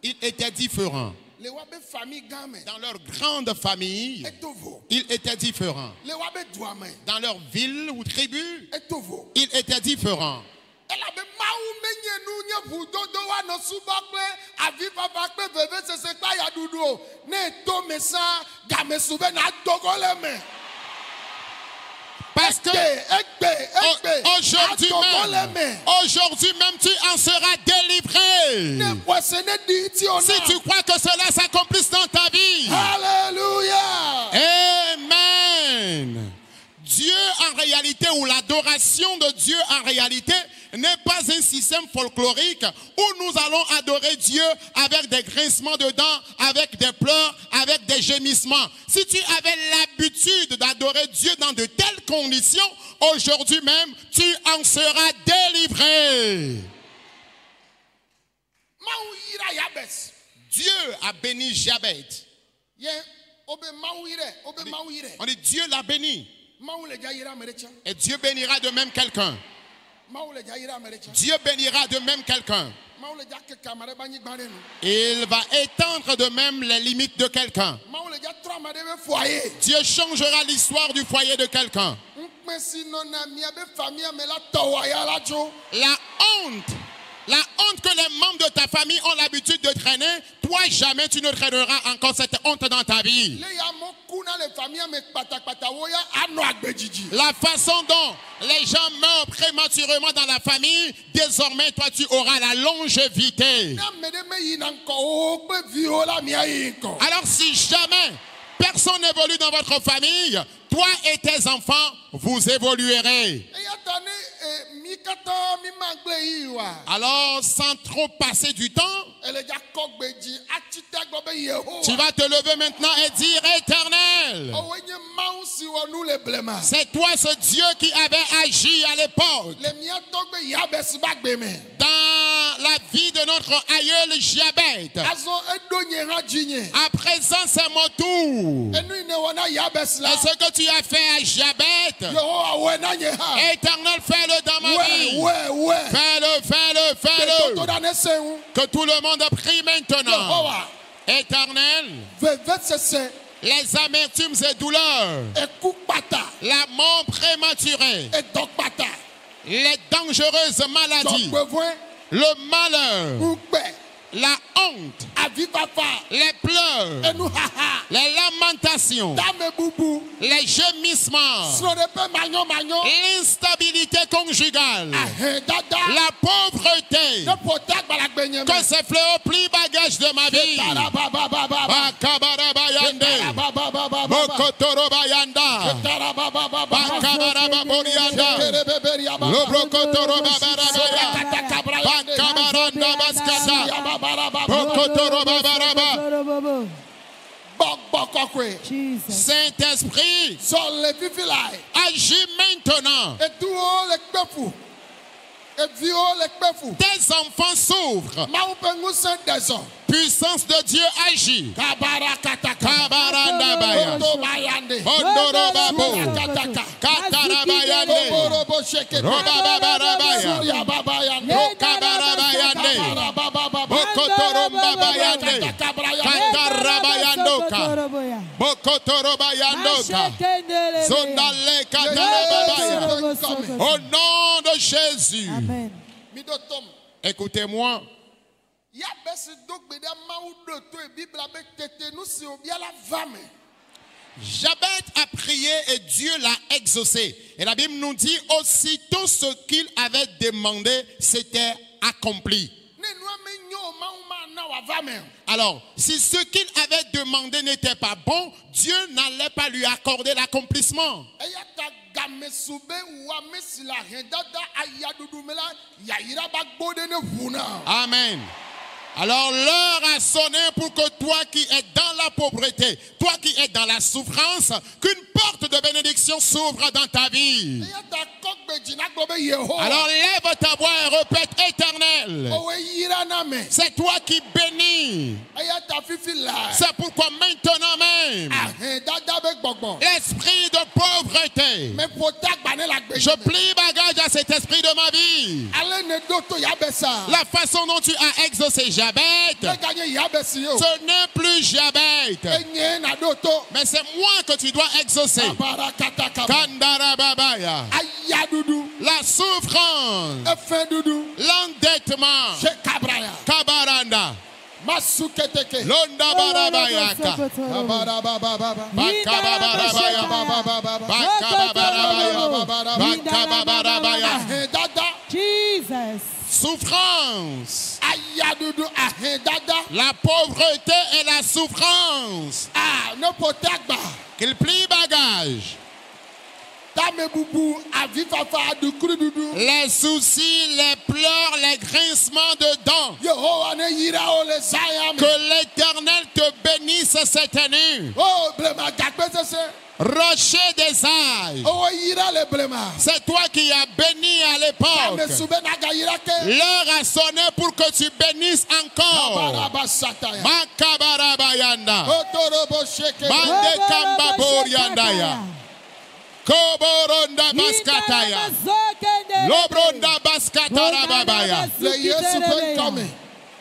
il était différent. Dans leur grande famille, il était différent. Dans leur ville ou tribu, il était différent. Parce que aujourd'hui même, tu en seras délivré. Si tu crois que cela s'accomplisse dans ta vie. Alléluia. Amen. Dieu en réalité, ou l'adoration de Dieu en réalité, n'est pas un système folklorique où nous allons adorer Dieu avec des grincements de dents, avec des pleurs, avec des gémissements. Si tu avais l'habitude d'adorer Dieu dans de telles conditions, aujourd'hui même, tu en seras délivré. Dieu a béni Jabet. On dit Dieu l'a béni. Et Dieu bénira de même quelqu'un. Dieu bénira de même quelqu'un. Il va étendre de même les limites de quelqu'un. Dieu changera l'histoire du foyer de quelqu'un. La honte que les membres de ta famille ont l'habitude de traîner, toi jamais tu ne traîneras encore cette honte dans ta vie. La façon dont les gens meurent prématurément dans la famille, désormais toi tu auras la longévité. Alors si jamais personne n'évolue dans votre famille, toi et tes enfants, vous évoluerez. Alors, sans trop passer du temps, tu vas te lever maintenant et dire Éternel, c'est toi ce Dieu qui avait agi à l'époque dans la vie de notre aïeul Jabet. À présent, c'est mon tour. Et ce que tu as fait à Jabet, Éternel, fais-le dans ma vie. Fais-le. Que tout le monde prie maintenant. Éternel, les amertumes et douleurs, la mort prématurée, les dangereuses maladies, le malheur, la honte, les pleurs, les lamentations, les gémissements, l'instabilité conjugale, la pauvreté, que ces fléaux plient bagage de ma vie. Bakabarabayande, Bokotorobayanda, Bakabarababorianda, Lobrokotorobabarabaya, Bakabaranda Baskata, Bokotorobabaraba. Saint-Esprit, agis maintenant. Tes enfants s'ouvrent. Puissance de Dieu agit. Kabarandabaya, Ondorobabo, Katarabayande, Robababarabaya, Rokabarabayande, Bokotorombabayande, Katarabayandoka, Bokotorobayandoka, Zondale Katarababaya. Au nom de Jésus. Amen. Écoutez-moi. Jabez a prié et Dieu l'a exaucé. Et la Bible nous dit aussitôt ce qu'il avait demandé, c'était accompli. Alors, si ce qu'il avait demandé n'était pas bon, Dieu n'allait pas lui accorder l'accomplissement. Amen. Alors l'heure a sonné pour que toi qui es dans la pauvreté, toi qui es dans la souffrance, qu'une porte de bénédiction s'ouvre dans ta vie. Alors lève ta voix et répète: Éternel, c'est toi qui bénis. C'est pourquoi maintenant même, l'esprit de pauvreté, je plie bagage à cet esprit de ma vie. La façon dont tu as exaucé Jabez, ce n'est plus Jabez, mais c'est moi que tu dois exaucer. Kandarababaya. La souffrance, l'endettement, Kabaranda, Londa Barabayaka, Bakababarabaya, Bakababarabaya, Jesus. Souffrance, la pauvreté et la souffrance, qu'il plie bagage. Les soucis, les pleurs, les grincements de dents. Que l'Éternel te bénisse cette nuit. Rocher des âges, c'est toi qui as béni à l'époque. L'heure a sonné pour que tu bénisses encore. Makabarabayanda, Mande Kambaboriandaya, Koboronda Baskataya, Lobronda Baskatarababaya.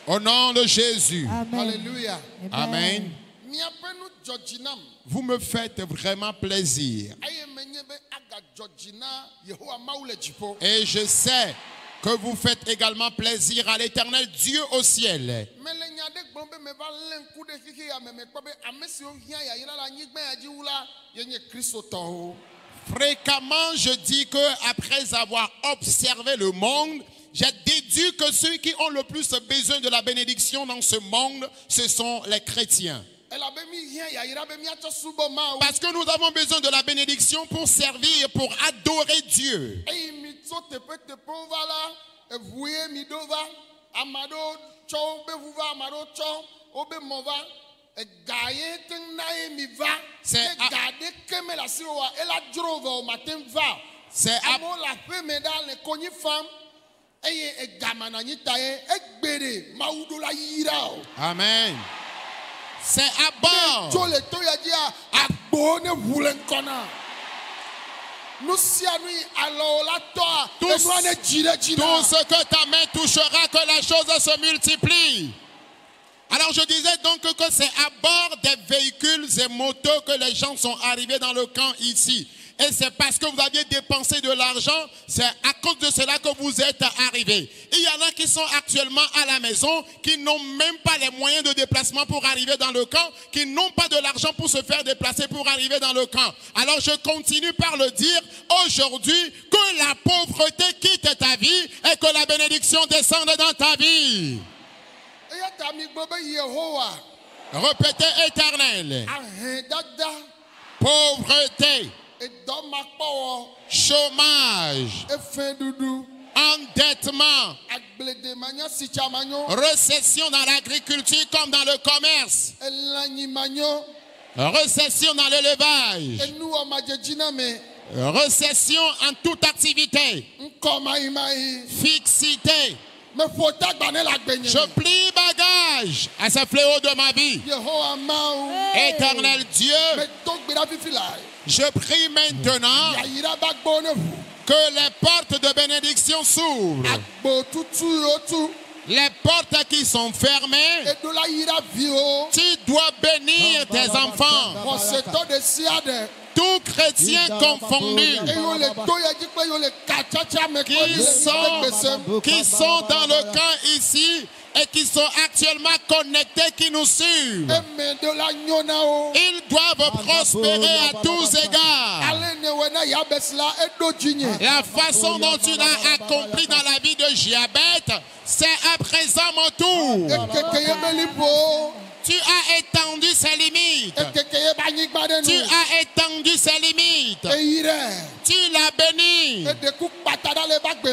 Au nom de Jésus. Amen. Amen. Vous me faites vraiment plaisir. Et je sais que vous faites également plaisir à l'Éternel Dieu au ciel. Fréquemment, je dis que après avoir observé le monde, j'ai déduit que ceux qui ont le plus besoin de la bénédiction dans ce monde, ce sont les chrétiens. Parce que nous avons besoin de la bénédiction pour servir, pour adorer Dieu. Amen. C'est à bord. Tout ce que ta main touchera, que la chose se multiplie. Alors je disais donc que c'est à bord des véhicules et motos que les gens sont arrivés dans le camp ici. Et c'est parce que vous aviez dépensé de l'argent, c'est à cause de cela que vous êtes arrivés. Il y en a qui sont actuellement à la maison, qui n'ont même pas les moyens de déplacement pour arriver dans le camp, qui n'ont pas de l'argent pour se faire déplacer pour arriver dans le camp. Alors je continue par le dire aujourd'hui, que la pauvreté quitte ta vie et que la bénédiction descende dans ta vie. Répétez éternel. Pauvreté. Chômage. Endettement. Récession dans l'agriculture comme dans le commerce. Récession dans l'élevage. Récession en toute activité. Fixité. Je plie bagage à ce fléau de ma vie. Éternel Dieu, je prie maintenant que les portes de bénédiction s'ouvrent. Les portes qui sont fermées, tu dois bénir tes enfants. Tout chrétien confondu, qui sont dans le camp ici et qui sont actuellement connectés, qui nous suivent. Ils doivent prospérer à tous égards. La façon dont tu l'as accompli dans la vie de Giabet, c'est à présent mon tour. Tu as étendu ses limites. Tu as étendu ses limites. Tu l'as béni.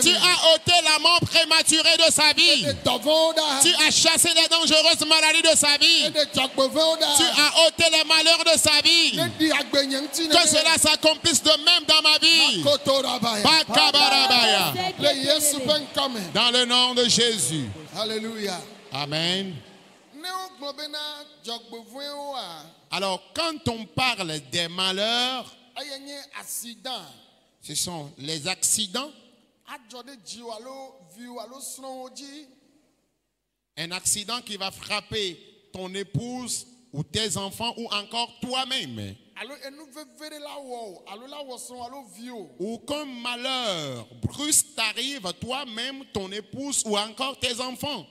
Tu as ôté la mort prématurée de sa vie. Tu as chassé les dangereuses maladies de sa vie. Tu as ôté les malheurs de sa vie. Que cela s'accomplisse de même dans ma vie. Dans le nom de Jésus. Alléluia. Amen. Alors, quand on parle des malheurs, ce sont les accidents. Un accident qui va frapper ton épouse ou tes enfants ou encore toi-même. Ou qu'un malheur brusque t'arrive, toi-même, ton épouse ou encore tes enfants.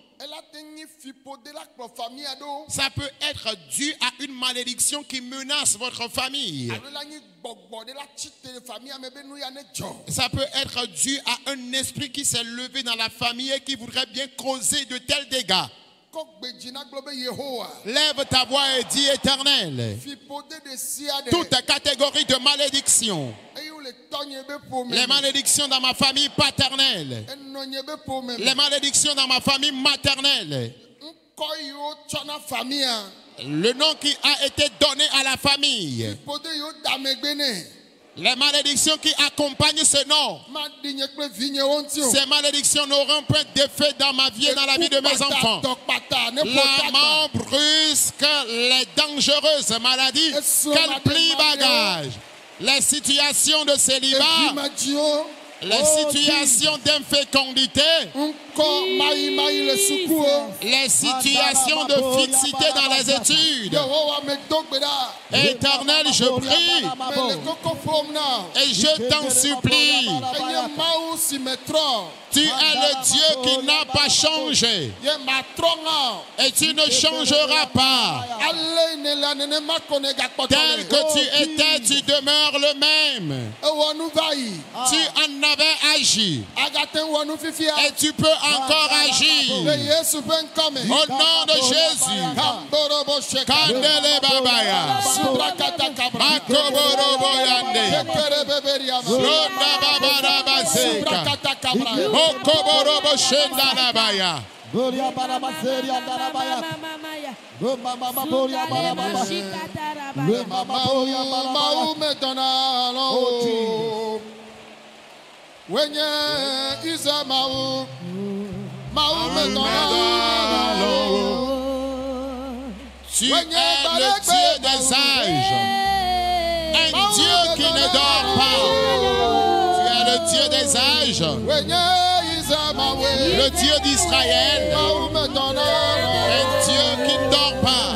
Ça peut être dû à une malédiction qui menace votre famille. Ça peut être dû à un esprit qui s'est levé dans la famille et qui voudrait bien causer de tels dégâts. Lève ta voix et dis Éternel, toute catégorie de malédiction, les malédictions dans ma famille paternelle, les malédictions dans ma famille maternelle, le nom qui a été donné à la famille, les malédictions qui accompagnent ce nom, ces malédictions n'auront point d'effet dans ma vie et dans la vie de mes enfants. La mort brusque, les dangereuses maladies, qu'elle plie bagage, les situations de célibat, les situations d'infécondité, les situations de fixité dans les études. Éternel, je prie et je t'en supplie. Tu es le Dieu qui n'a pas changé et tu ne changeras pas. Tel que tu étais, tu demeures le même. Tu en avais agi et tu peux encore agir. Au nom de Jésus. Kandele babaya. Makoboro boyande. Ronda babara baseka. Okoboro boshenda nabaya. Boria barabaseria darabaya. Go mama boria barababa. Le mama boria barababa. Metonalo. Wenye isa mau. Mau metonalo. Tu es le Dieu des âges. Un Dieu qui ne dort pas. Tu es le Dieu des âges. Le Dieu d'Israël. Un Dieu qui ne dort pas.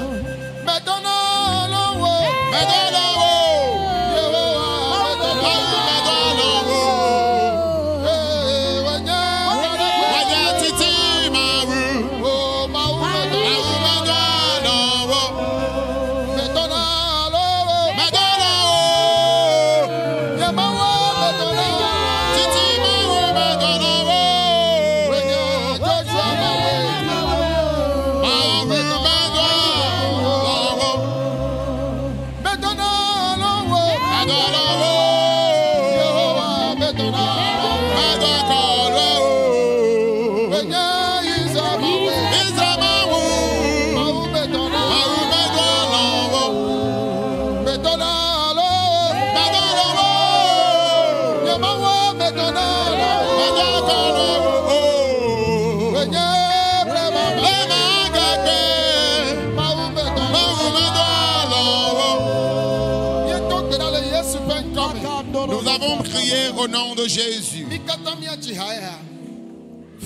Nous avons prié au nom de Jésus.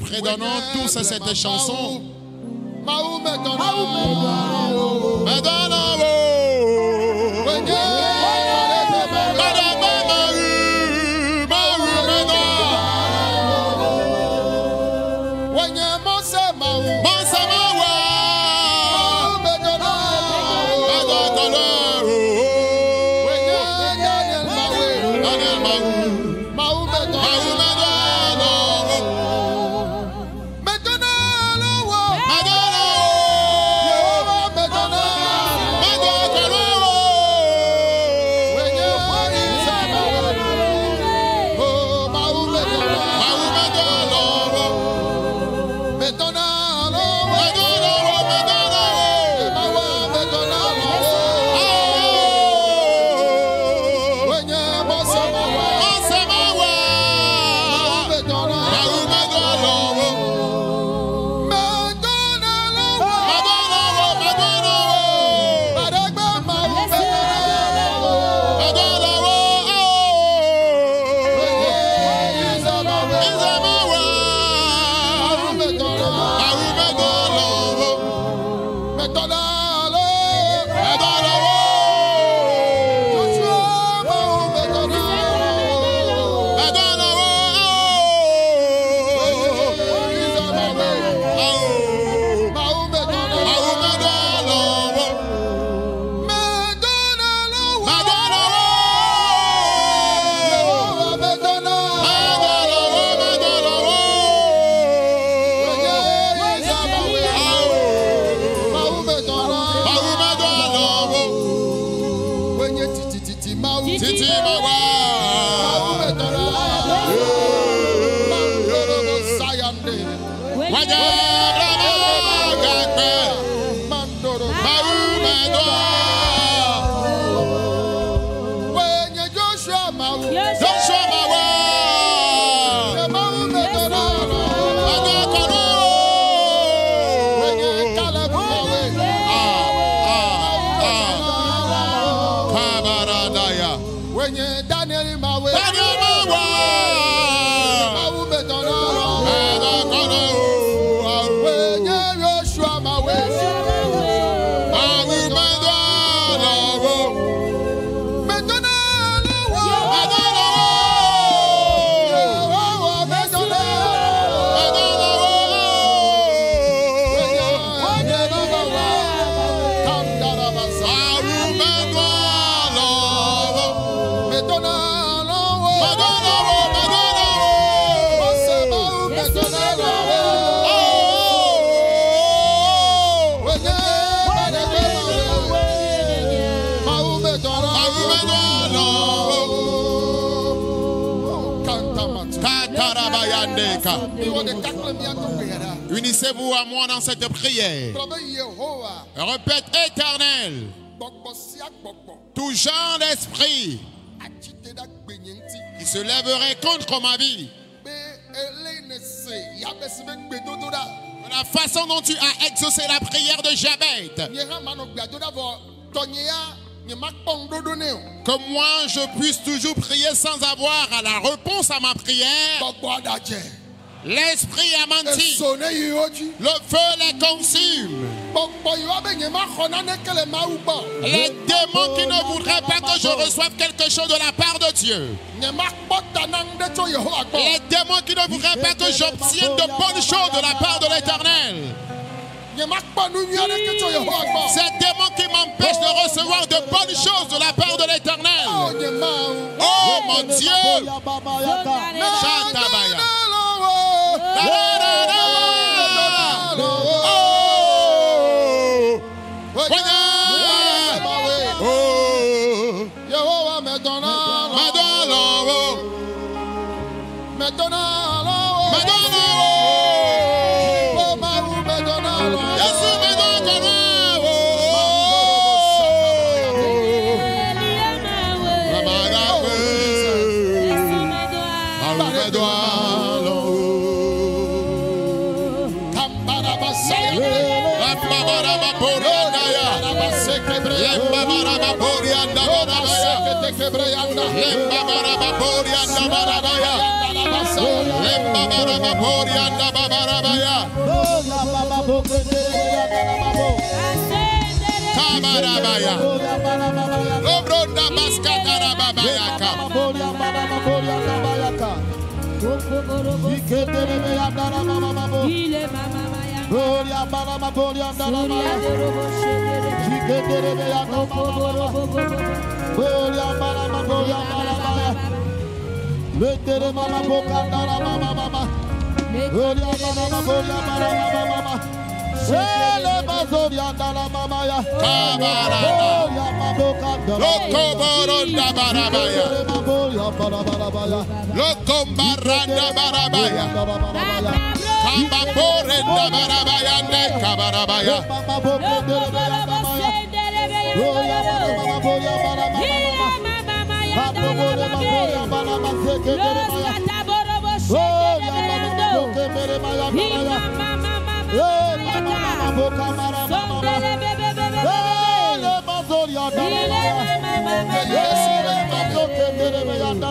Fredonnons tous cette chanson. Unissez-vous à moi dans cette prière. Répète: Éternel, tout genre d'esprit qui se lèverait contre ma vie, la façon dont tu as exaucé la prière de Jabez, que moi je puisse toujours prier sans avoir à la réponse à ma prière. L'esprit a menti, le feu les consume. Les démons qui ne voudraient pas que je reçoive quelque chose de la part de Dieu. Les démons qui ne voudraient pas que j'obtienne de bonnes choses de la part de l'Éternel. Ces démons qui m'empêchent de recevoir de bonnes choses de la part de l'Éternel. Oh mon Dieu. Shatabaya.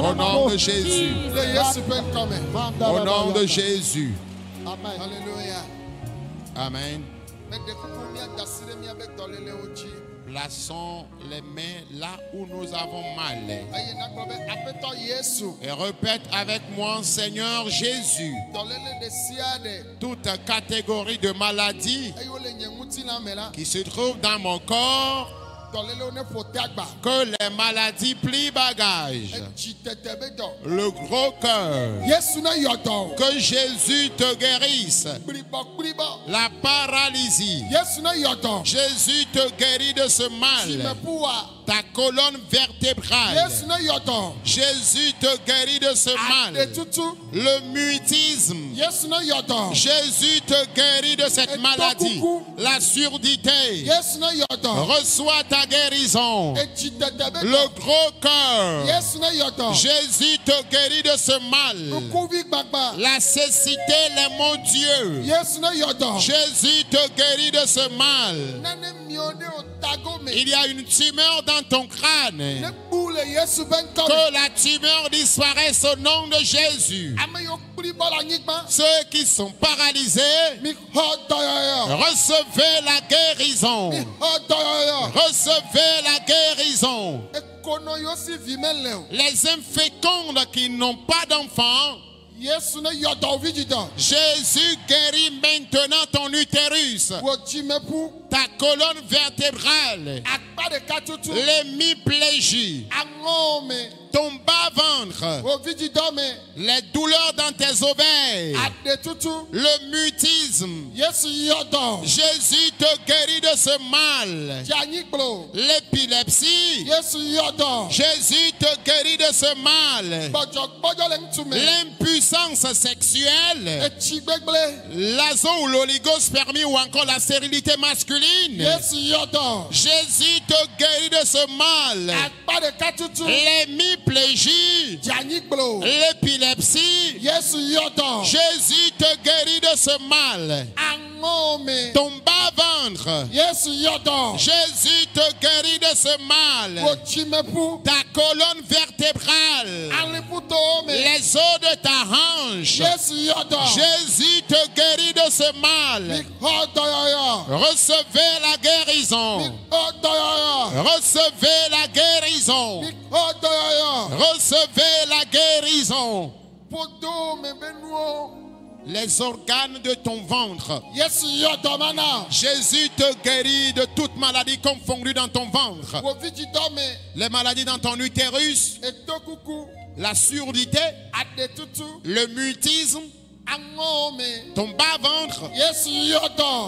Au nom de Jésus. Au nom de Jésus. Amen. Alléluia. Amen. Plaçons les mains là où nous avons mal. Et répète avec moi, Seigneur Jésus, toute catégorie de maladies qui se trouvent dans mon corps, que les maladies plient bagage, le gros cœur, que Jésus te guérisse, la paralysie, Jésus te guérit de ce mal, ta colonne vertébrale, Jésus te guérit de ce mal, le mutisme, Jésus te guérit de cette maladie, la surdité, reçois ta guérison, le gros cœur, Jésus te guérit de ce mal, la cécité, les mon Dieu, Jésus te guérit de ce mal. Il y a une tumeur dans ton crâne, que la tumeur disparaisse au nom de Jésus. Ceux qui sont paralysés, recevez la guérison. Recevez la guérison. Les infécondes qui n'ont pas d'enfants, Jésus guérit maintenant ton utérus, ta colonne vertébrale, l'hémiplégie, ton bas-ventre, les douleurs dans tes ovaires, le mutisme. Jésus te guérit de ce mal. L'épilepsie, Jésus te guérit de ce mal. L'impuissance sexuelle, l'azo ou l'oligospermie ou encore la stérilité masculine, Jésus te guérit de ce mal. L'hémiplégie, l'épilepsie, Jésus te guérit de ce mal. Ton bas-ventre, Jésus te guérit de ce mal. Ta colonne vertébrale, les os de ta hanche, Jésus te guérit de ce mal. Recevez la guérison. Recevez la guérison. Recevez la guérison. Les organes de ton ventre, Jésus te guérit de toute maladie confondue dans ton ventre. Les maladies dans ton utérus, la surdité, le mutisme, ton bas-ventre,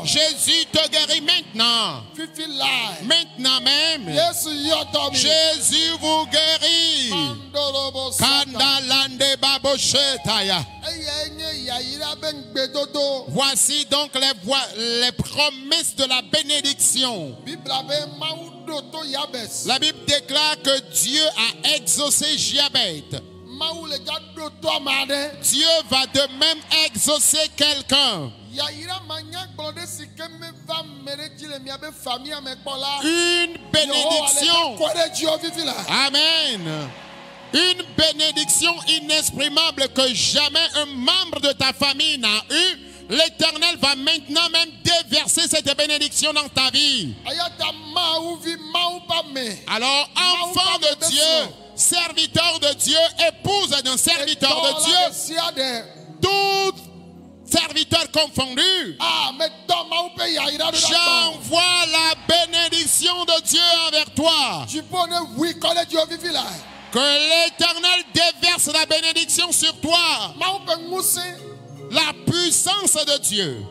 Jésus te guérit maintenant. Maintenant même, Jésus vous guérit. Voici donc les promesses de la bénédiction. La Bible déclare que Dieu a exaucé Jabez. Dieu va de même exaucer quelqu'un. Une bénédiction. Amen. Une bénédiction inexprimable que jamais un membre de ta famille n'a eu. L'Éternel va maintenant même déverser cette bénédiction dans ta vie. Alors, enfant de Dieu, serviteur de Dieu, épouse d'un serviteur de Dieu, tout serviteur confondu, j'envoie la bénédiction de Dieu envers toi. Que l'Éternel déverse la bénédiction sur toi. La puissance de Dieu.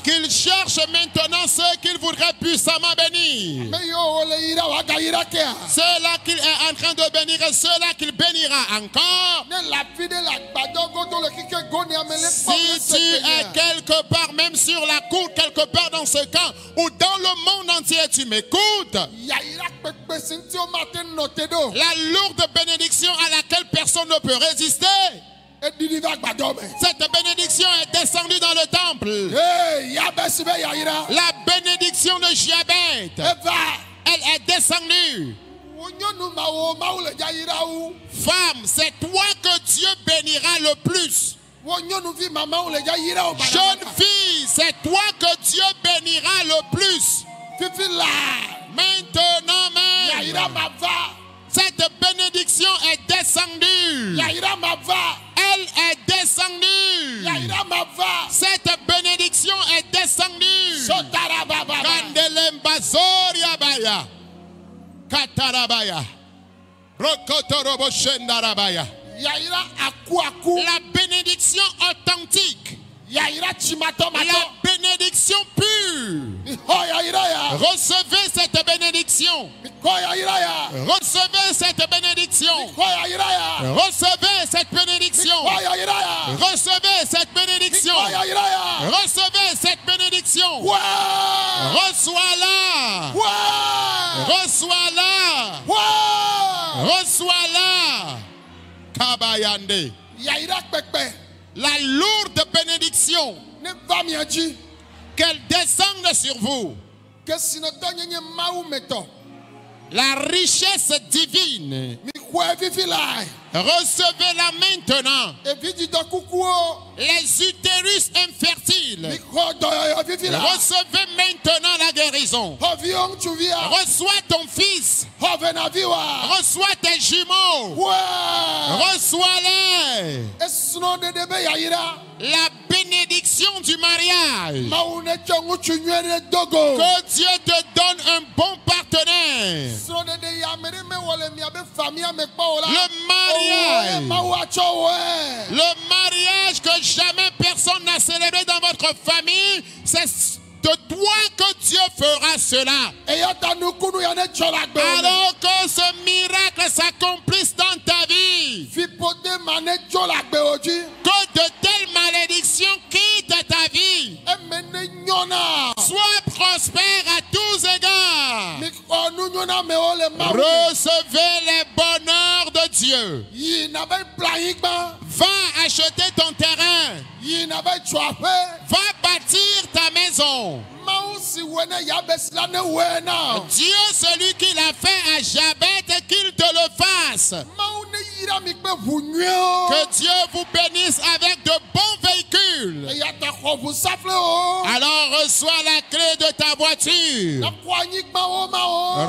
Qu'il cherche maintenant ceux qu'il voudrait puissamment bénir. Ceux-là qu'il est en train de bénir et ceux-là qu'il bénira encore. Si tu es quelque part, même sur la cour, quelque part dans ce camp, ou dans le monde entier, tu m'écoutes. La lourde bénédiction à laquelle personne ne peut résister. Cette bénédiction est descendue dans le temple. La bénédiction de Jabet, elle est descendue. Femme, c'est toi que Dieu bénira le plus. Jeune fille, c'est toi que Dieu bénira le plus. Maintenant même, cette bénédiction est descendue. Elle est descendue. Cette bénédiction est descendue. Kandelemba Zoria Baya. Katarabaya. Rokotorobo Shendarabaya. La bénédiction authentique. La bénédiction pure. Recevez cette bénédiction. Recevez cette bénédiction. Recevez cette bénédiction. Recevez cette bénédiction. Recevez cette bénédiction. Reçois-la. Reçois-la. Reçois-la. Kabayande. La lourde bénédiction qu'elle descende sur vous. La richesse divine. Recevez-la maintenant. Les utérus infertiles. Recevez maintenant la guérison. Reçois ton fils. Reçois tes jumeaux. Reçois-les. La bénédiction du mariage. Que Dieu te donne un bon partenaire. Le mariage que jamais personne n'a célébré dans votre famille, c'est de toi que Dieu fera cela. Alors que ce miracle s'accomplisse dans ta vie. Que de telles malédictions quittent ta vie. Sois prospère à tous égards. Recevez les bonheurs de Dieu. Va acheter ton terrain. Va bâtir ta maison. Dieu, celui qui l'a fait à Jabet, qu'il te le fasse. Que Dieu vous bénisse avec de bons véhicules. Alors reçois la clé de ta voiture.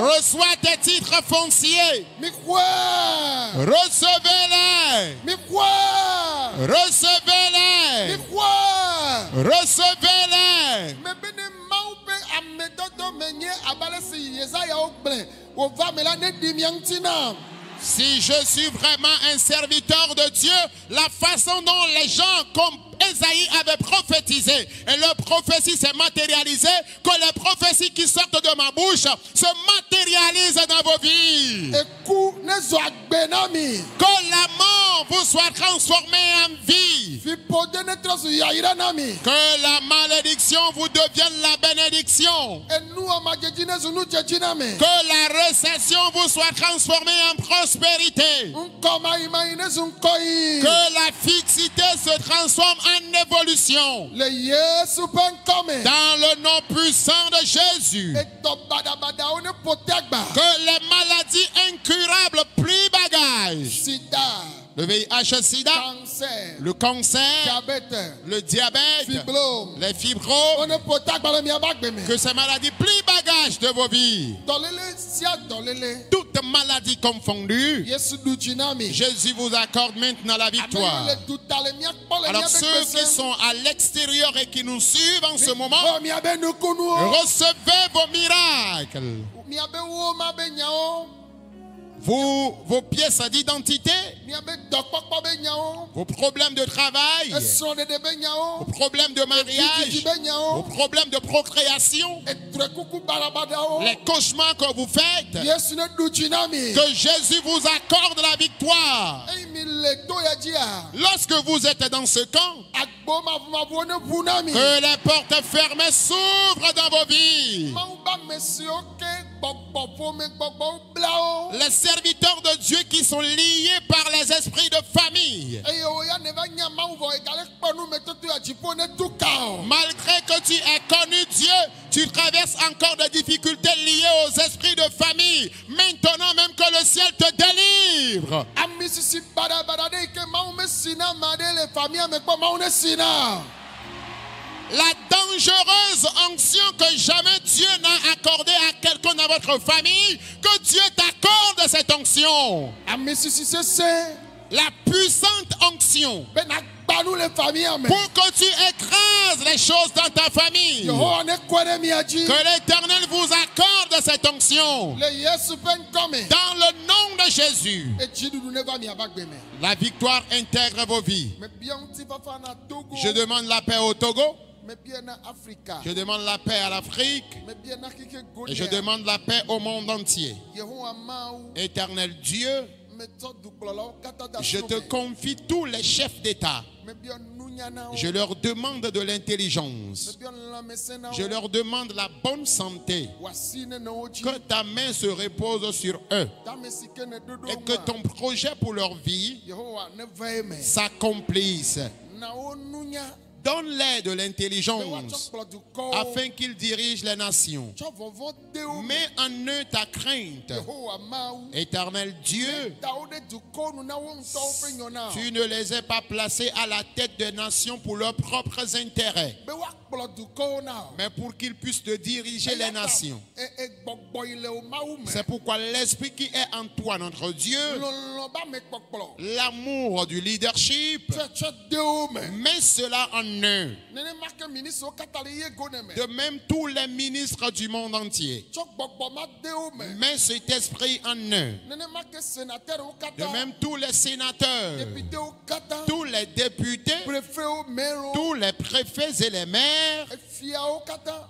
Reçois tes titres fonciers. Recevez-les. Recevez-les. Recevez-les. Si je suis vraiment un serviteur de Dieu, la façon dont les gens, comme Esaïe j'avais prophétisé et leur prophétie s'est matérialisée, que les prophéties qui sortent de ma bouche se matérialisent dans vos vies. Que la mort vous soit transformée en vie. Que la malédiction vous devienne la bénédiction. Que la récession vous soit transformée en prospérité. Que la fixité se transforme en évolution. Dans le nom puissant de Jésus. Que les maladies incurables plient bagage. Le VIH-Sida, le cancer, le diabète, les fibromes, que ces maladies plient bagage de vos vies. Toutes maladies confondues, Jésus vous accorde maintenant la victoire. Alors ceux qui sont à l'extérieur et qui nous suivent en ce moment, recevez vos miracles. Vos pièces d'identité, vos problèmes de travail, vos problèmes de mariage, vos problèmes de procréation, les cauchemars que vous faites, que Jésus vous accorde la victoire. Lorsque vous êtes dans ce camp, que les portes fermées s'ouvrent dans vos vies. Les serviteurs de Dieu qui sont liés par les esprits de famille, malgré que tu aies connu Dieu, tu traverses encore des difficultés liées aux esprits de famille. Maintenant même que le ciel te délivre. La dangereuse onction que jamais Dieu n'a accordée à quelqu'un dans votre famille, que Dieu t'accorde cette onction. La puissante onction pour que tu écrases les choses dans ta famille. Que l'Éternel vous accorde cette onction. Dans le nom de Jésus. La victoire intègre vos vies. Je demande la paix au Togo. Je demande la paix à l'Afrique. Et je demande la paix au monde entier. Éternel Dieu, je te confie tous les chefs d'État. Je leur demande de l'intelligence. Je leur demande la bonne santé. Que ta main se repose sur eux. Et que ton projet pour leur vie s'accomplisse. Donne-les de l'intelligence afin qu'ils dirigent les nations. Mets en eux ta crainte. Éternel Dieu, tu ne les as pas placés à la tête des nations pour leurs propres intérêts, mais pour qu'ils puissent te diriger les nations. C'est pourquoi l'esprit qui est en toi, notre Dieu, l'amour du leadership, mets cela en eux. De même tous les ministres du monde entier, mets cet esprit en eux. De même tous les sénateurs, tous les députés, tous les préfets et les maires,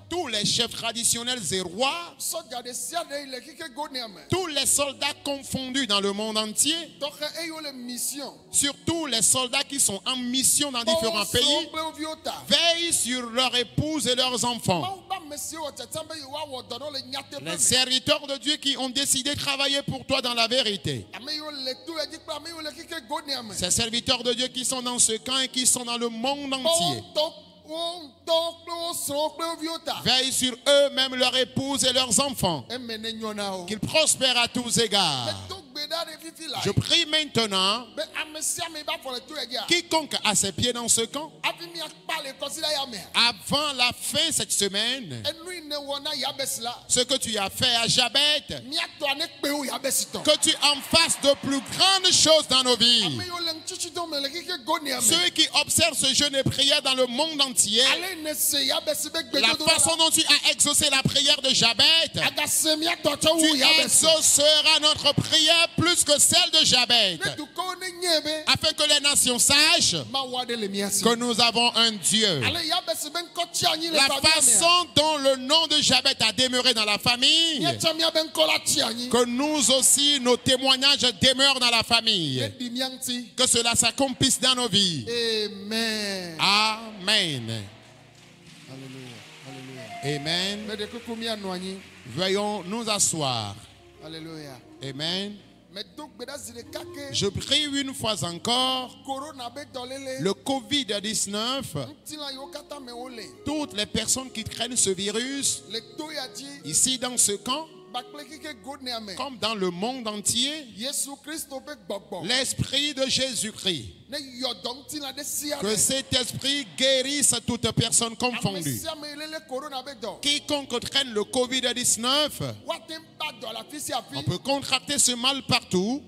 tous les chefs traditionnels et rois, tous les soldats confondus dans le monde entier, surtout les soldats qui sont en mission dans différents pays, veille sur leurs épouses et leurs enfants. Les serviteurs de Dieu qui ont décidé de travailler pour toi dans la vérité. Ces serviteurs de Dieu qui sont dans ce camp et qui sont dans le monde entier. Veille sur eux, même leurs épouses et leurs enfants. Qu'ils prospèrent à tous égards. Je prie maintenant, quiconque a ses pieds dans ce camp, avant la fin cette semaine, ce que tu as fait à Jabet, que tu en fasses de plus grandes choses dans nos vies. Ceux qui observent ce jeûne et prière dans le monde entier, la façon dont tu as exaucé la prière de Jabet, tu exauceras notre prière plus que celle de Jabet. afin que les nations sachent que nous avons un Dieu. La façon dont le nom de Jabez a demeuré dans la famille, que nous aussi, nos témoignages demeurent dans la famille. Que cela s'accomplisse dans nos vies. Amen. Amen. Amen. Veuillons nous asseoir. Alléluia. Amen. Je prie une fois encore, le Covid-19, toutes les personnes qui traînent ce virus, ici dans ce camp, comme dans le monde entier, l'Esprit de Jésus-Christ, que cet esprit guérisse toute personne confondue. Quiconque traîne le Covid-19, on peut contracter ce mal partout,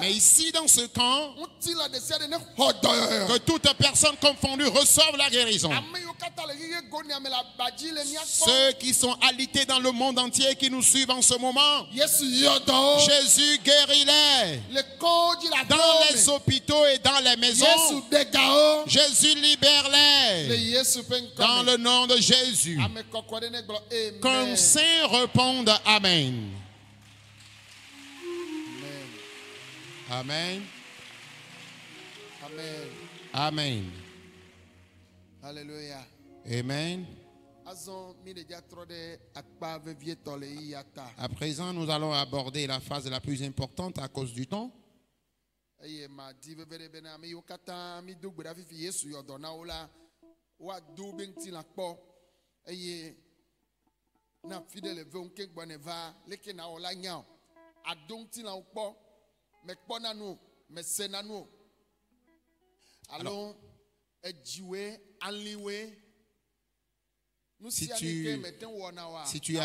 mais ici dans ce camp, que toute personne confondue reçoive la guérison. Ceux qui sont alités dans le monde entier qui nous suivent en ce moment, Jésus guérit-les. Dans les hôpitaux et dans les maisons, Jésus libère-les. Dans le nom de Jésus. Qu'un saint réponde Amen. Amen. Amen. Amen. Alléluia. Amen. À présent, nous allons aborder la phase la plus importante à cause du temps. Alors, si tu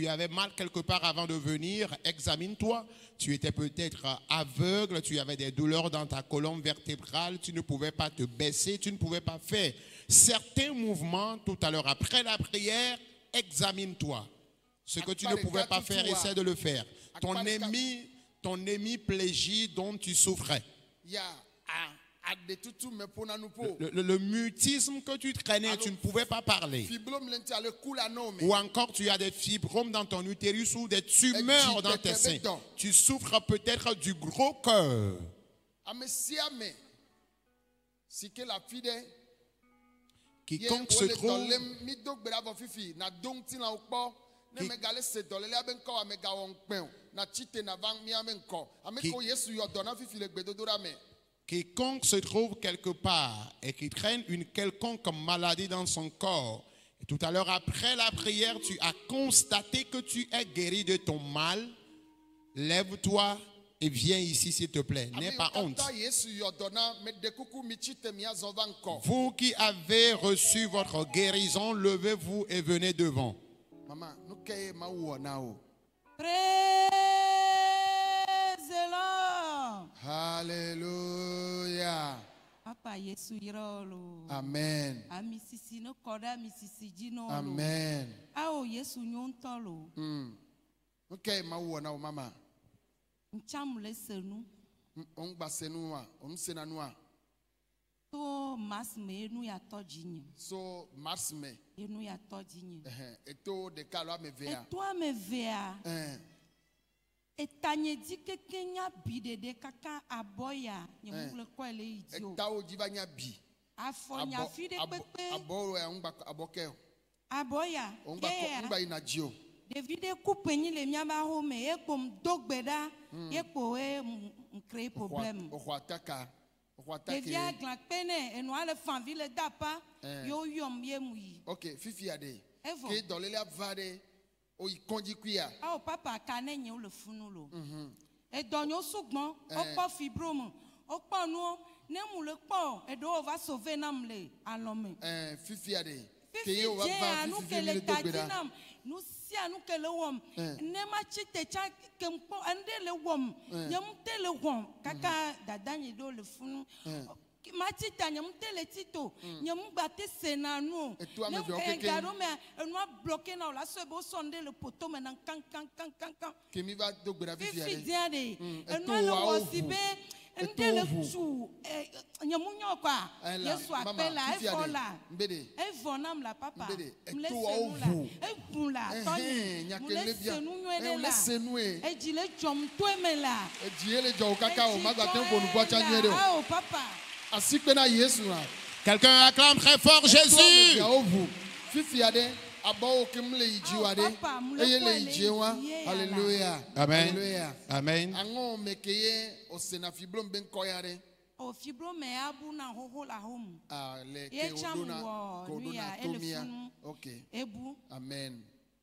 avais mal quelque part avant de venir, examine-toi. Tu étais peut-être aveugle, tu avais des douleurs dans ta colonne vertébrale, tu ne pouvais pas te baisser, tu ne pouvais pas faire certains mouvements tout à l'heure. Après la prière, examine-toi. Ce que tu ne pouvais pas faire, essaie de le faire. Ton hémiplégie dont tu souffrais. Le mutisme que tu traînais, tu ne pouvais pas parler. Ou encore tu as des fibromes dans ton utérus ou des tumeurs dans tes seins. Tu souffres peut-être du gros cœur. Quiconque se trouve quiconque se trouve quelque part et qui traîne une quelconque maladie dans son corps, et tout à l'heure après la prière, tu as constaté que tu es guéri de ton mal, lève-toi et viens ici s'il te plaît. N'aie pas honte. Vous qui avez reçu votre guérison, levez-vous et venez devant. Alléluia. Amen. Amen. Okay, mama. So mas me enu ya todinho. So mars me. Enu ya todinho. Eto de kalo me vea. Eto me vea. Etanye di ke kenya bide de kaka aboya. Nyemule kwa le idio. Eta o divanya bi. Afonya fide pepe. Abo ya ngba aboke. Aboya. Ngba inajio. Devide coupe ni le miaba home e pom dogbeda e po e créer problème. Okwataka. Devia glan pene e no ale fan ville dapa yo yom ye mui. OK, fifi ade. Ke dolele avade o ikonji kuya. Ah papa kane nye le funu lo. E donyo sugbon o po fibrome o po nu ne mu le po e do va sauver nam le alome. Fifi ade. Ke yo va va fifi le dogbeda. Nous si à nous que le homme ne ma chite cha kempo ande le homme yam te le homme kaka dadanye do le funu Matita nyamutele tito nyamubate senano et toi me bloqué na la sebo sonde le poteau maintenant kan Kimi va do gbera fifi fifi diade et no wosibe ndele tu nyamunyo kwa Yesu appela efola evonam la papa evula toni mulesenu la ejile jom twemela ejile jo kaka o magate bonu bocha nyere o papa. Quelqu'un acclame très fort Jésus. Alléluia. Amen. Amen. O fibro me abu na hoho la home. Ye chamu nuya elefunu. Okay. Ebu. Amen.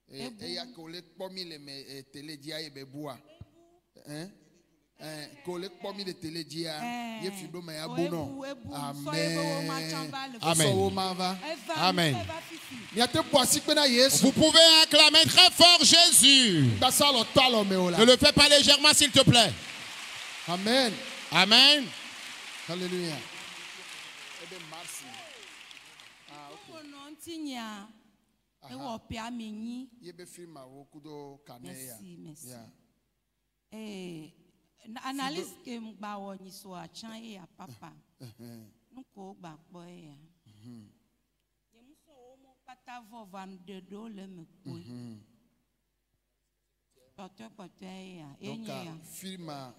Eya kole pomi le télé dia e bebua. Hein? Collègue pomi de télé dia ye fibro me abu no. Amen. Amen. Amen. Vous pouvez acclamer très fort Jésus. Ne le fais pas légèrement s'il te plaît. Amen. Amen. Alléluia. Merci. Analyse que m'bawo ni so a chan e a papa. Nko gba po e ya. Ye mu so o mo pata vovan de do le me ko. Pote e ya. Donc filma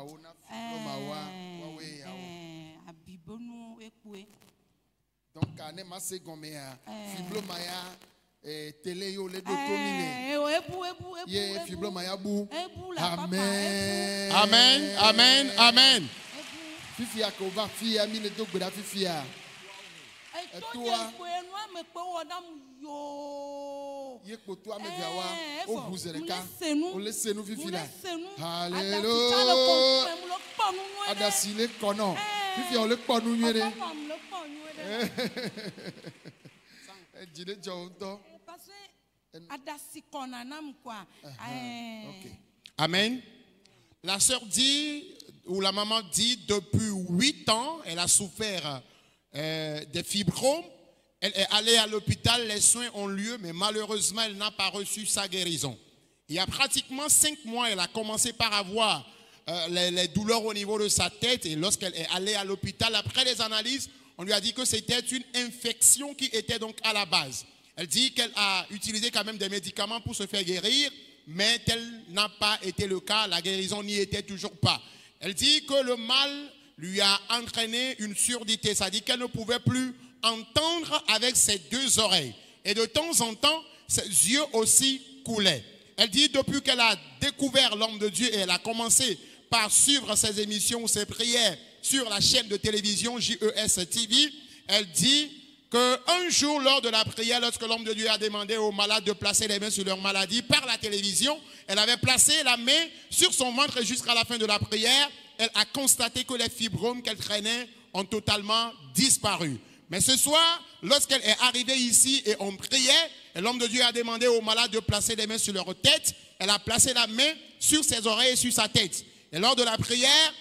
ona wa we ya. Abibonu ekwe. Donc ane ma se gome ya. Fibloma ya télé yo le do tomine. Ye fibloma ya bu. Amen. Amen. Amen. Amen. Fifi a ko va fi a mi le do gbera fifi a. Et toi me po odam yo. Ye ko to ame via wa o buzereka. O le senu fifi la. Alléluia. Adasi le kono. Fifi o le ponu nyere. Amen. La sœur dit, ou la maman dit, depuis 8 ans, elle a souffert des fibromes. Elle est allée à l'hôpital, les soins ont lieu, mais malheureusement, elle n'a pas reçu sa guérison. Il y a pratiquement 5 mois, elle a commencé par avoir les douleurs au niveau de sa tête. Et lorsqu'elle est allée à l'hôpital, après les analyses, on lui a dit que c'était une infection qui était donc à la base. Elle dit qu'elle a utilisé quand même des médicaments pour se faire guérir, mais tel n'a pas été le cas. La guérison n'y était toujours pas. Elle dit que le mal lui a entraîné une surdité. Ça dit qu'elle ne pouvait plus entendre avec ses 2 oreilles. Et de temps en temps, ses yeux aussi coulaient. Elle dit depuis qu'elle a découvert l'homme de Dieu et elle a commencé par suivre ses émissions, ses prières sur la chaîne de télévision JES TV, elle dit qu'un jour, lors de la prière, lorsque l'homme de Dieu a demandé aux malades de placer les mains sur leur maladie par la télévision, elle avait placé la main sur son ventre jusqu'à la fin de la prière. Elle a constaté que les fibromes qu'elle traînait ont totalement disparu. Mais ce soir, lorsqu'elle est arrivée ici et on priait, et l'homme de Dieu a demandé aux malades de placer les mains sur leur tête, elle a placé la main sur ses oreilles et sur sa tête. Et lors de la prière,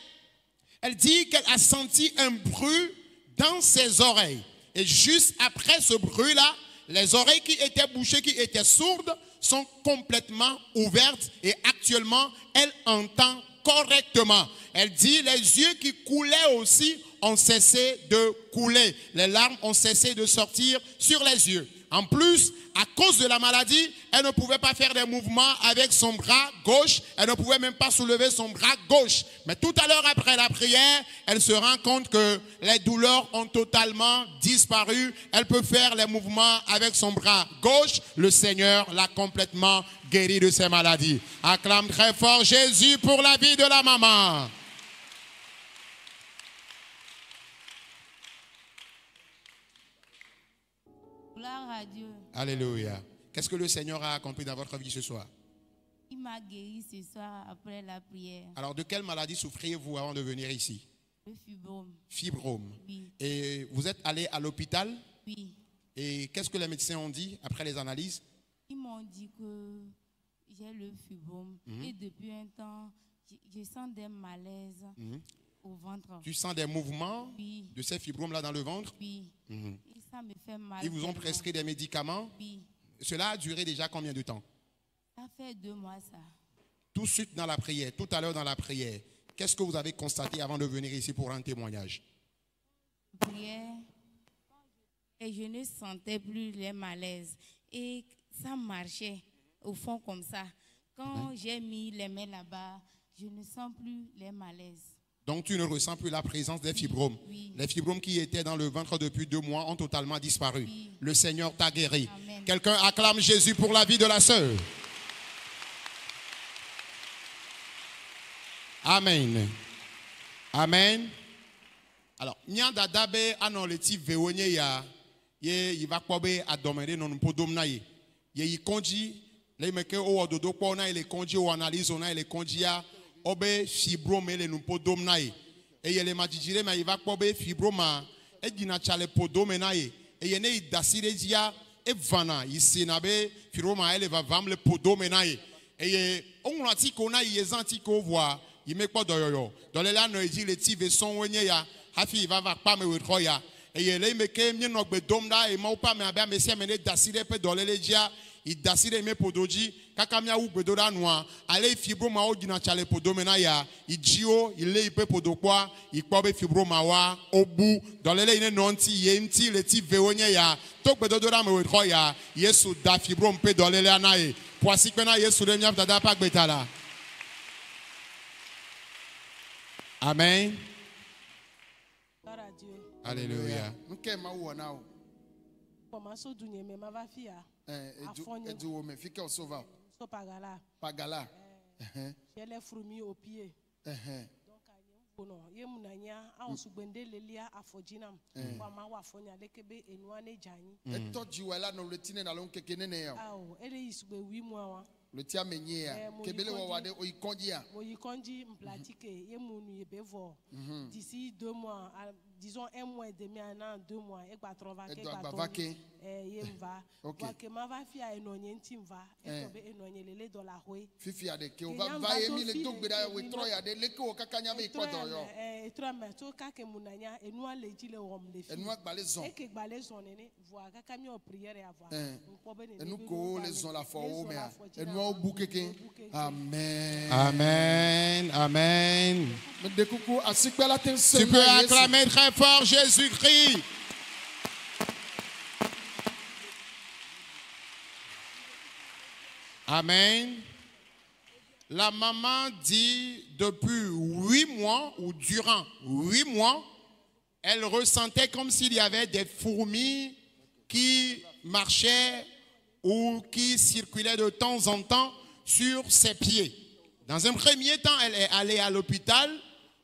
elle dit qu'elle a senti un bruit dans ses oreilles. Et juste après ce bruit-là, les oreilles qui étaient bouchées, qui étaient sourdes, sont complètement ouvertes. Et actuellement, elle entend correctement. Elle dit les yeux qui coulaient aussi ont cessé de couler. Les larmes ont cessé de sortir sur les yeux. En plus, à cause de la maladie, elle ne pouvait pas faire des mouvements avec son bras gauche. Elle ne pouvait même pas soulever son bras gauche. Mais tout à l'heure après la prière, elle se rend compte que les douleurs ont totalement disparu. Elle peut faire les mouvements avec son bras gauche. Le Seigneur l'a complètement guérie de ses maladies. Acclame très fort Jésus pour la vie de la maman. Gloire à Dieu. Alléluia. Qu'est-ce que le Seigneur a accompli dans votre vie ce soir? Il m'a guéri ce soir après la prière. Alors, de quelle maladie souffriez-vous avant de venir ici? Le fibrome. Fibrome. Oui. Et vous êtes allé à l'hôpital? Oui. Et qu'est-ce que les médecins ont dit après les analyses? Ils m'ont dit que j'ai le fibrome. Et depuis un temps, je sens des malaises au ventre. Tu sens des mouvements Oui. de ces fibromes-là dans le ventre? Oui. Mhm. Et ça me fait mal. Ils vous ont tellement. prescrit des médicaments? Oui. Cela a duré déjà combien de temps? Ça fait 2 mois ça. Tout de suite dans la prière, tout à l'heure dans la prière, qu'est-ce que vous avez constaté avant de venir ici pour un témoignage? Prière. Et je ne sentais plus les malaises. Et ça marchait au fond comme ça. Quand j'ai mis les mains là-bas, je ne sens plus les malaises. Donc tu ne ressens plus la présence des fibromes. Oui. Les fibromes qui étaient dans le ventre depuis 2 mois ont totalement disparu. Oui. Le Seigneur t'a guéri. Amen. Quelqu'un acclame Jésus pour la vie de la sœur. Amen. Amen. Alors, nya dadabe anoleti veonye ya ye yiva kpobe adomede non podom na ye. Ye yikonji le meke o ododo kpo na ile konji o analyse na ile konji ya obe fibrome le no podom na ye. E ye le majijire ma yiva kpobe fibroma e gina chale podome na ye. E ye ne idasire dia e vana yisina be fibroma ele va vam le podome na ye. E ye onwati ko na ye zanti ko voa il me pas doyoyo dans les là no dit les tive son wenye ya hafi va pas me wetroya et il me ke mi no gbe dom da e ma pa me abia me se me ne dasire pe dans les dia il dasire me podoji kaka mi awu gbe do da noa ale fibroma o gina chale podome na ya il jio il le pe podokwa il po be fibroma wa obu dans les ine nonti ye nti le tive wenye ya to gbe do da me wetroya yesu da fibrom pe dans les là na e poisi pe na yesu de nya dada pa gbe tala. Amen. Alléluia. Pagala. J'ai les fruits au pied. Donc, ye munanya a osugbende lelia afojinam kwa ma wa fonya lekebe enuane jani Jiwela no letine na lon kekene ne ya. awo ele isugbe 8 mois wa Le tia menye ya. Kebele wa wade o ikonji ya. mo yikonji mplatike ye munu yebevo d'ici 2 mois disons 1 mois et demi à 2 mois e gba trova ke gba to ye mva wa ke ma va fi a enonye ntimva e to be enonye lele do la hoe Fifi ade ke o va ye mi le togbe da we troya de leke o kakanya me ikodo yo. Etra me to ka ke munanya enua leji le wom le fi Enua gbalezon. e ke gbalezon ne voa kaka mi o prière avoir nko be ne Enu ko les on la fo o me a. Enua o bu keke. Amen. Amen. Amen. Me de kuku asikpe la ten se. Tu peux acclamer très fort Jésus-Christ. Amen. La maman dit depuis 8 mois ou durant 8 mois, elle ressentait comme s'il y avait des fourmis qui marchaient ou qui circulaient de temps en temps sur ses pieds. Dans un premier temps, elle est allée à l'hôpital.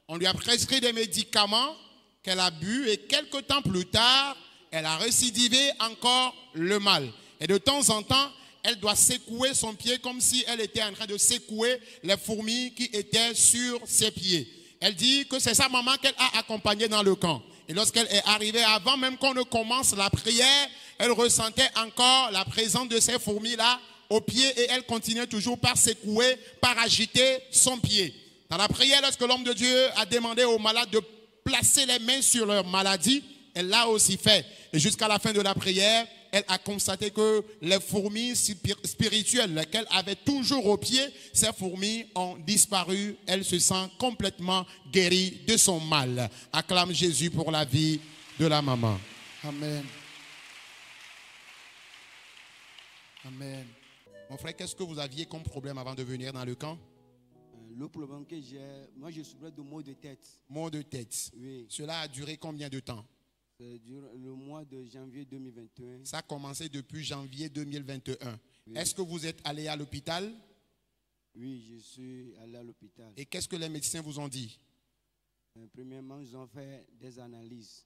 On lui a prescrit des médicaments qu'elle a bu et quelques temps plus tard, elle a récidivé encore le mal. Et de temps en temps, elle doit secouer son pied comme si elle était en train de secouer les fourmis qui étaient sur ses pieds. Elle dit que c'est sa maman qu'elle a accompagnée dans le camp. Et lorsqu'elle est arrivée, avant même qu'on ne commence la prière, elle ressentait encore la présence de ces fourmis-là au pied et elle continuait toujours par secouer, par agiter son pied. Dans la prière, lorsque l'homme de Dieu a demandé aux malades de placer les mains sur leur maladie, elle l'a aussi fait. Et jusqu'à la fin de la prière, elle a constaté que les fourmis spirituelles qu'elle avait toujours au pied, ces fourmis ont disparu. Elle se sent complètement guérie de son mal. Acclame Jésus pour la vie de la maman. Amen. Amen. Mon frère, qu'est-ce que vous aviez comme problème avant de venir dans le camp? Le problème que j'ai, moi je souffrais de maux de tête. Maux de tête. Oui. Cela a duré combien de temps? Le mois de janvier 2021. Ça a commencé depuis janvier 2021. Oui. Est-ce que vous êtes allé à l'hôpital? Oui, je suis allé à l'hôpital. Et qu'est-ce que les médecins vous ont dit? Premièrement, ils ont fait des analyses.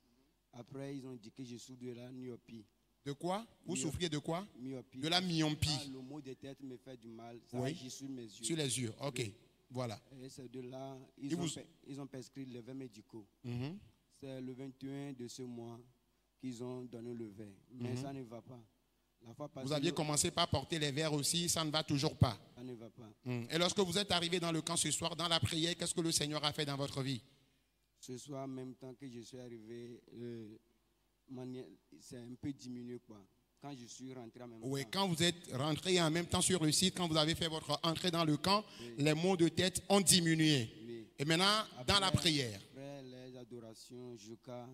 Après, ils ont dit que je souffre de la myopie. De quoi? Vous souffriez de quoi? Myopie. De la myopie. Le mot de tête me fait du mal. Ça Oui. agit sur mes yeux. Sur les yeux, ok. Oui. Voilà. Et c'est de là, ils ont prescrit les verres médicaux. C'est le 21 de ce mois qu'ils ont donné le verre. Mais ça ne va pas. La fois passée, vous aviez commencé par porter les verres aussi, ça ne va toujours pas. Ça ne va pas. Et lorsque vous êtes arrivé dans le camp ce soir, dans la prière, qu'est-ce que le Seigneur a fait dans votre vie? ce soir, en même temps que je suis arrivé, c'est un peu diminué, quoi. Quand je suis rentré en même temps. Oui, quand vous êtes rentré en même temps sur le site, quand vous avez fait votre entrée dans le camp, oui, les maux de tête ont diminué. Oui. Et maintenant, après, dans la prière. Après les adorations, jusqu'à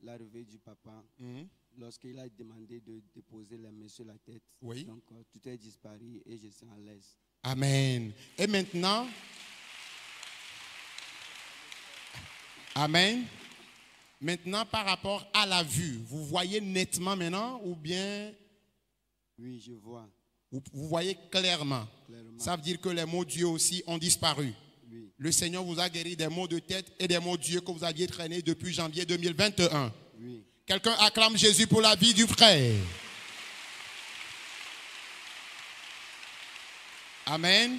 l'arrivée du papa, lorsqu'il a demandé de déposer les mains sur la tête, oui, donc tout est disparu et je suis à l'aise. Amen. Et maintenant, amen. Maintenant, par rapport à la vue, vous voyez nettement maintenant ou bien? Oui, je vois. Vous voyez clairement. Ça veut dire que les maux d'yeux aussi ont disparu. Oui. Le Seigneur vous a guéri des maux de tête et des maux d'yeux que vous aviez traînés depuis janvier 2021. Oui. Quelqu'un acclame Jésus pour la vie du frère. Amen.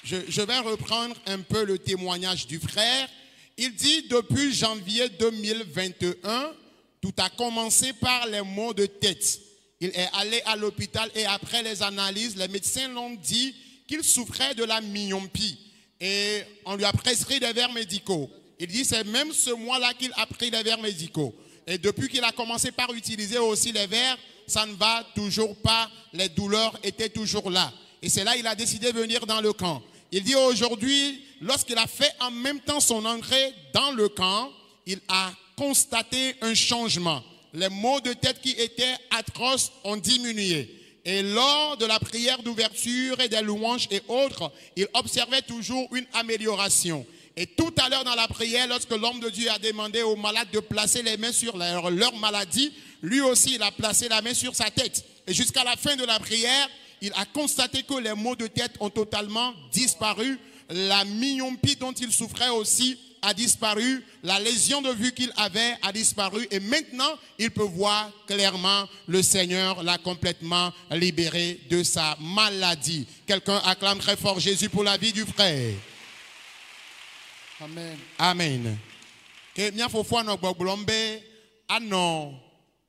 Je vais reprendre un peu le témoignage du frère. Il dit, depuis janvier 2021, tout a commencé par les maux de tête. Il est allé à l'hôpital et après les analyses, les médecins l'ont dit qu'il souffrait de la myopie. Et on lui a prescrit des verres médicaux. Il dit, c'est même ce mois-là qu'il a pris des verres médicaux. Et depuis qu'il a commencé par utiliser aussi les verres, ça ne va toujours pas. Les douleurs étaient toujours là. Et c'est là qu'il a décidé de venir dans le camp. Il dit aujourd'hui, lorsqu'il a fait en même temps son entrée dans le camp, il a constaté un changement. Les maux de tête qui étaient atroces ont diminué. Et lors de la prière d'ouverture et des louanges et autres, il observait toujours une amélioration. Et tout à l'heure dans la prière, lorsque l'homme de Dieu a demandé aux malades de placer les mains sur leur maladie, lui aussi il a placé la main sur sa tête. Et jusqu'à la fin de la prière, il a constaté que les maux de tête ont totalement disparu. La myopie dont il souffrait aussi a disparu. La lésion de vue qu'il avait a disparu. Et maintenant, il peut voir clairement. Le Seigneur l'a complètement libéré de sa maladie. Quelqu'un acclame très fort Jésus pour la vie du frère. Amen. Amen. Que mia fofo no gbogbombe ano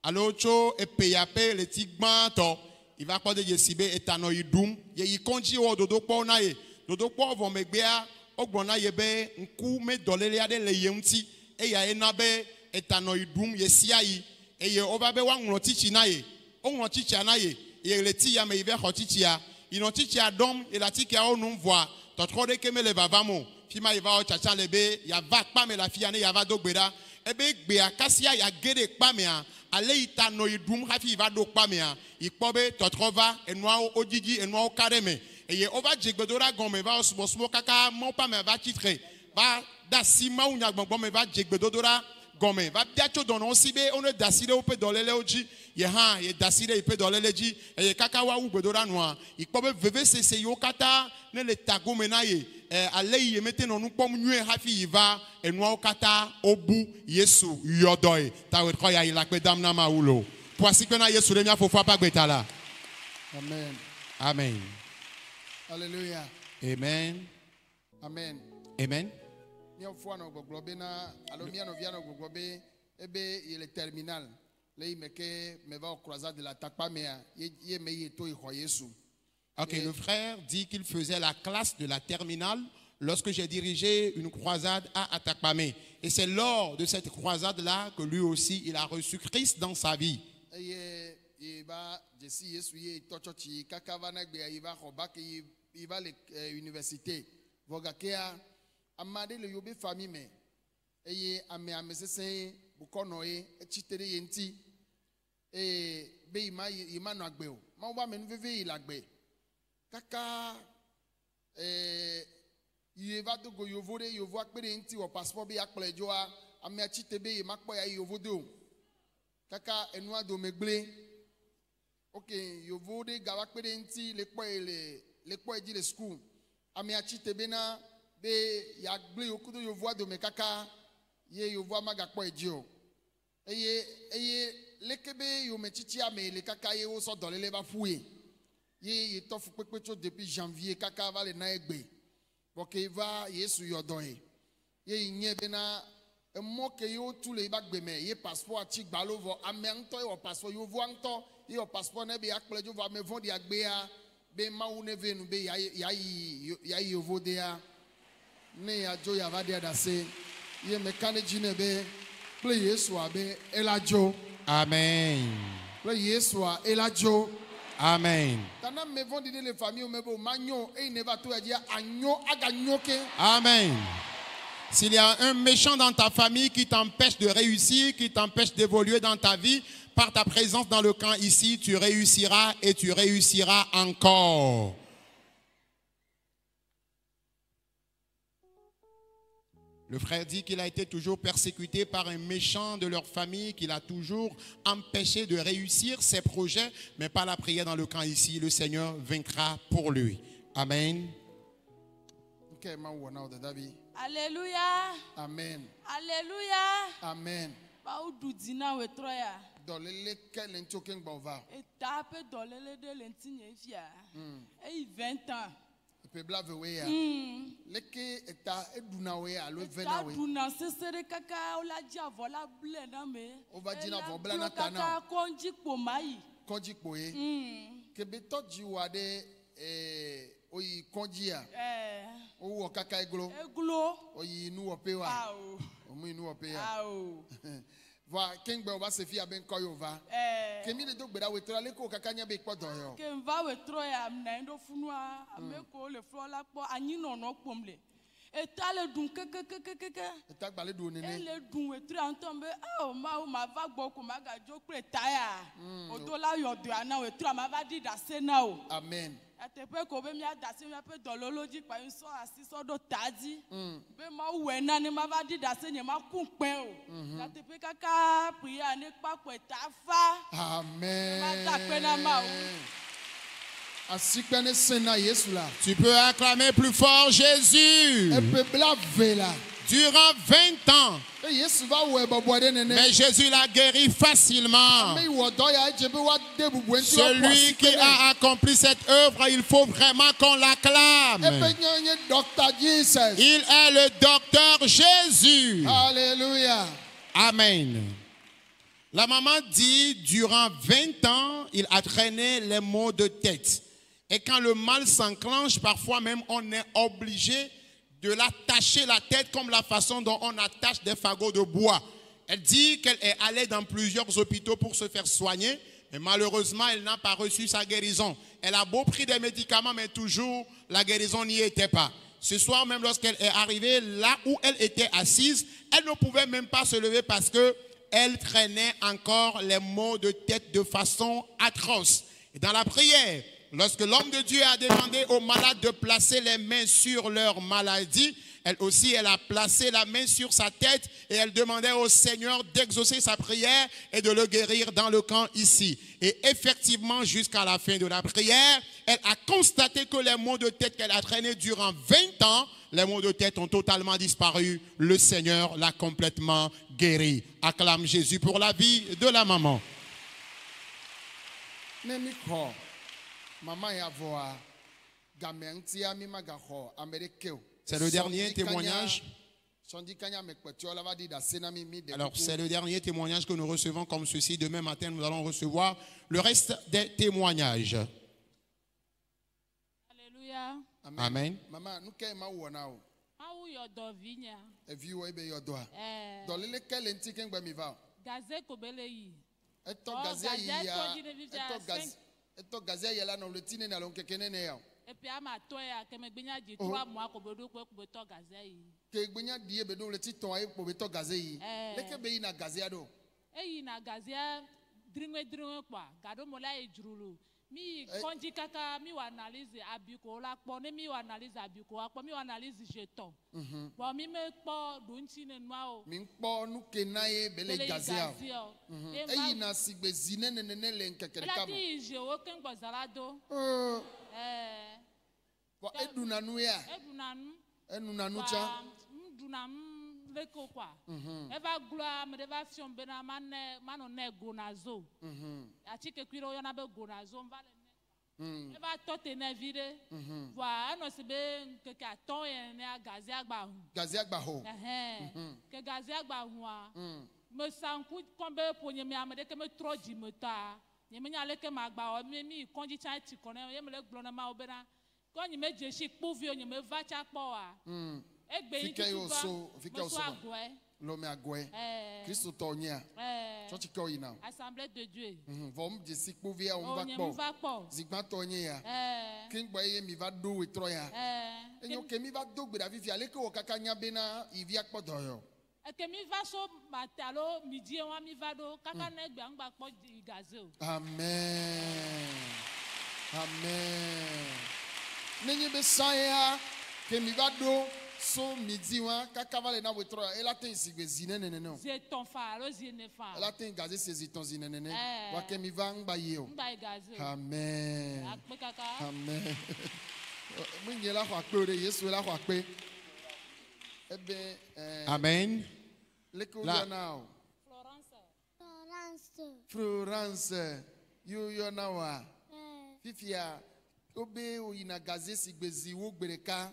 alocho epeyape le tigbanto. Il va pas de yesibe etano idum ye yikonji wo dodo po na ye dodo po vo megbea ogbona ye be nku me dolele ade le yemti e ya enabe etano idum yesia yi e ye oba be wa nwo tichi na ye o nwo tichi na ye ye le ti ya me ibe hotichi ya ino tichi adom e la tiki a onu voa totro de keme le babamo fima iva o chacha lebe ya va pa me la fia ne ya va dogbeda ebe gbe akasia ya gede pa me a ale itano idum hafi va do pa me a ikpobe totrova enwa ojiji enwa kareme eye ova jegbedora gome va osmo kaka mo pa me va titre va da sima unya gbongbon me va jegbedodora gome va biacho dono sibe ono dasire ope dolele oji ye ha ye dasire ipe dolele ji eye kaka wa ugbedora noa ikpobe veve sese yo kata ne le tagome na ye ale ye mete no nupom nwe hafi iva enwa kata obu Yesu yodoy ta we khoya ila pe damna ma ulo poisi pe na Yesu le mia fofo pa gbetala. Amen. Amen. Alléluia. Amen. Amen. Amen. Il est terminal. Ok, le frère dit qu'il faisait la classe de la terminale lorsque j'ai dirigé une croisade à Atakpamé. Et c'est lors de cette croisade-là que lui aussi, il a reçu Christ dans sa vie. Il va à l'université. Amade le yobe famille me eye ame amesese bukonoe echitere yenti be ima no agbe o ma wa me nveve ilagbe kaka yeva do go yovore yovo akpere yenti o passport be akplejo a ame achitebe makpo ya yovo do kaka enu ado megble okay yovo de gawa akpere yenti le kpo eji le school ame achitebe na be ya gble okudo yovo ado mekaka ye yovo amagakpo ejio eye lekebe yo mechichi ame le kaka ye wo so dolele ba fuye ye tofu pepecho depuis janvier kaka va le na egbe boke va Yesu yodoe ye nye be na mo ke yo tule ba gbe me ye passeport ati gbalo vo ame nto yo passeport yovo nto ye yo passeport ne be akplejo vo ame vo di agbea be mawu ne venu be ya yovo de ya ne ya jo ya va dia da se Ye mekane ne be ple Yesu abe elajo. Amen. Ple Yesu a elajo. Amen. Tana me vont dire les familles mebo magno e ne va tout dire agno agagno ke. Amen. S'il y a un méchant dans ta famille qui t'empêche de réussir, qui t'empêche d'évoluer dans ta vie, par ta présence dans le camp ici, tu réussiras et tu réussiras encore. Le frère dit qu'il a été toujours persécuté par un méchant de leur famille, qu'il a toujours empêché de réussir ses projets, mais par la prière dans le camp ici, le Seigneur vaincra pour lui. Amen. Alléluia. Amen. Alléluia. Amen. Baududina wetroya. Dolele kelen choken bova. Et tape dolele de lentine fia. Et 20 ans. Pebla veweya. Leke eta eduna we alo vena we. Eduna sesere kaka ola dia vola ble na me. Ova dina vobla na tana. Kaka konji pomai. Konji poe. Kebe toji wade oyi konjia. Owo kaka eglo. Eglo. Oyi nu opewa. Ao. Omu inu opeya. Ao. Va kengbe oba sefi aben koyova. Kemi le dogbeda wetra leko kakanya be kpodo yo. Kemva wetro ya mna ndo funua ameko le flola po anyi nono pomle. Etale dun kekekekeke. Etagbale dun nene. Ele dun wetra antombe ma va gbo ko ma ga jo pre taya. Odola yodo ana wetra ma va di da sena o. Amen. Atepe ko be mi adase mi ape dololoji pa nso asiso do taji. Be ma wena ni ma va di da se ni ma kun pen o. Atepe kaka priya ni papo etafa. Amen. Ma ta pe na ma o. Tu peux acclamer plus fort Jésus. Durant 20 ans. Mais Jésus l'a guéri facilement. Celui qui a accompli cette œuvre, il faut vraiment qu'on l'acclame. Il est le docteur Jésus. Alléluia. Amen. La maman dit, durant 20 ans, il a traîné les maux de tête. Et quand le mal s'enclenche, parfois même on est obligé de l'attacher la tête comme la façon dont on attache des fagots de bois. Elle dit qu'elle est allée dans plusieurs hôpitaux pour se faire soigner, mais malheureusement, elle n'a pas reçu sa guérison. Elle a beau pris des médicaments, mais toujours la guérison n'y était pas. Ce soir même, lorsqu'elle est arrivée là où elle était assise, elle ne pouvait même pas se lever parce qu'elle traînait encore les maux de tête de façon atroce. Et dans la prière, lorsque l'homme de Dieu a demandé aux malades de placer les mains sur leur maladie, elle aussi, elle a placé la main sur sa tête et elle demandait au Seigneur d'exaucer sa prière et de le guérir dans le camp ici. Et effectivement, jusqu'à la fin de la prière, elle a constaté que les maux de tête qu'elle a traînés durant 20 ans, les maux de tête ont totalement disparu. Le Seigneur l'a complètement guéri. Acclame Jésus pour la vie de la maman. C'est le dernier témoignage. Alors, c'est le dernier témoignage que nous recevons comme ceci. Demain matin, nous allons recevoir le reste des témoignages. Alléluia. Amen. Et puis à ma toya que me gbenya di 3 mois ko bodo ko beto gazeyi. Ke gbenya di bedo le titon ay ko beto gazeyi. Leke be ina gazea do. E ina gazea drinwe kwa gado mola e jurulu. Mi konji kaka mi wa analyse abiko la po ne mi wa analyse abiko akpo mi wa analyse jeton. Bon mi me po dunchi ne nwa o. Mi po nu kenaye bele gazea. E ina sigbe zine ne le nkekere kama. La di je o ken gbozalado. Edunanu ya. Edunanu cha. Edunam leko kwa. Eva gloire me deva fion bena mano ne gonazo. Atike kwiro yo na be gonazo mvale ne. Eva tote ne vide. Wa ano sebe ke aton ye ne gazi agba hu. Gazi agba ho. Ke gazi agba hu a. Me sanku kombe ponye me amede ke me troji meta. Yemenya leke magba o mi konji chan ti kone yemele glona ma obena ko nyi me jeshi kpovio nyi me vacha kpo a Fica eu sou, l'homme agoué. Christ tonia. Church koi now. Assemblée de Dieu. Vom de sikpovia on va pas. Zigma tonia. King boy mi va do with troya. Enyo ke mi va do gbe da vivi ale ko kakanya bena ivia kpodoyo. Que mi va so matalo midi wa mi va do kaka na gbe angba po igazo. Amen. Amen. Nenye be saya ke mi va do so midi wa kaka vale na wetro ela ten sigbe zine nene no. C'est ton faro zine fa. Ela ten gaze sezi ton zine nene. Wa ke mi va ngba yeo. Ngba igazo. Amen. Akpe kaka. Amen. Mwenye la kwa kore Yesu la kwa kwe. Amen. Là. Florence. You now. Fifia. Obe o ina gaze sigbezi wo gbereka.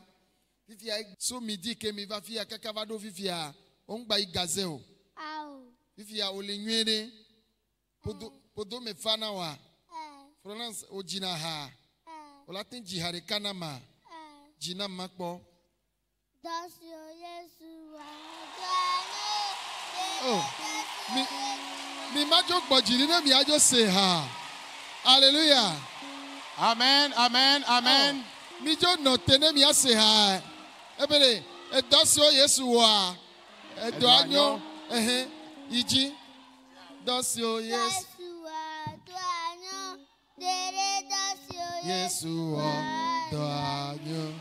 Fifia so midi ke mi va fia kakavado fifia. Ongba igaze o. Fifia o le nwere. Podo me fana wa. Florence o jina ha. O la ten jihare kanama. Jina makpo. Oh, me majo gbojiri na mi ajo say ha. Hallelujah. Amen, amen, amen. Mi jo no tene mi say ha. Ebere, e dosio Yesu wa. E do anyo, iji. Dosio Yesu. Yesu wa, do anyo.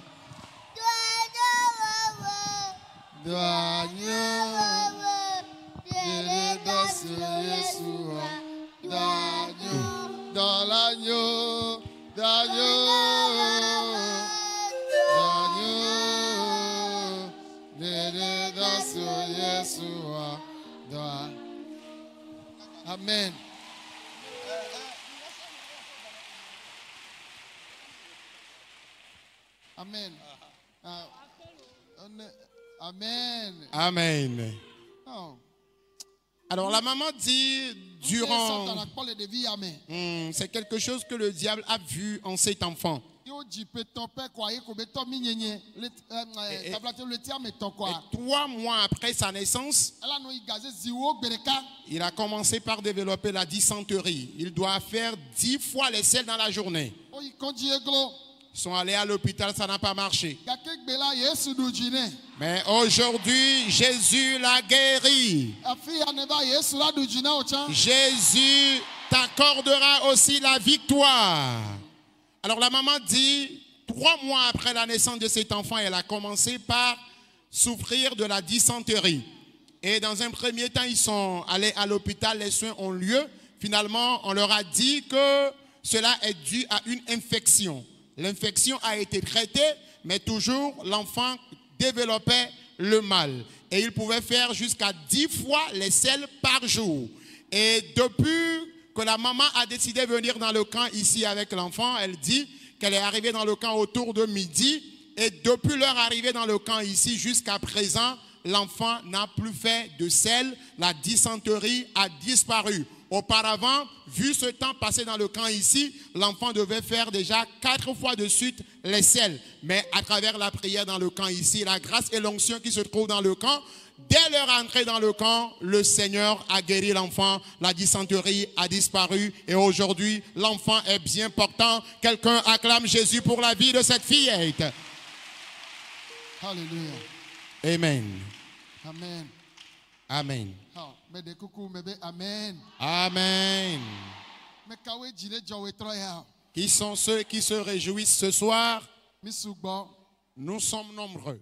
Do anyo. Amen. Amen. Amen. Amen. Oh. Alors la maman dit durant... c'est quelque chose que le diable a vu en cet enfant. Et 3 mois après sa naissance, il a commencé par développer la dysenterie. Il doit faire 10 fois les selles dans la journée. Ils sont allés à l'hôpital, ça n'a pas marché. Mais aujourd'hui, Jésus l'a guéri. Jésus t'accordera aussi la victoire. Alors la maman dit, 3 mois après la naissance de cet enfant, elle a commencé par souffrir de la dysenterie. Et dans un premier temps, ils sont allés à l'hôpital, les soins ont lieu. Finalement, on leur a dit que cela est dû à une infection. L'infection a été traitée, mais toujours l'enfant développait le mal. Et il pouvait faire jusqu'à 10 fois les selles par jour. Et depuis que la maman a décidé de venir dans le camp ici avec l'enfant, elle dit qu'elle est arrivée dans le camp autour de midi. Et depuis leur arrivée dans le camp ici jusqu'à présent, l'enfant n'a plus fait de selles. La dysenterie a disparu. Auparavant, vu ce temps passé dans le camp ici, l'enfant devait faire déjà 4 fois de suite les selles. Mais à travers la prière dans le camp ici, la grâce et l'onction qui se trouvent dans le camp, dès leur entrée dans le camp, le Seigneur a guéri l'enfant, la dysenterie a disparu et aujourd'hui, l'enfant est bien portant. Quelqu'un acclame Jésus pour la vie de cette fillette. Alléluia. Amen. Amen. Amen. Amen. Amen. Qui sont ceux qui se réjouissent ce soir? Nous sommes nombreux.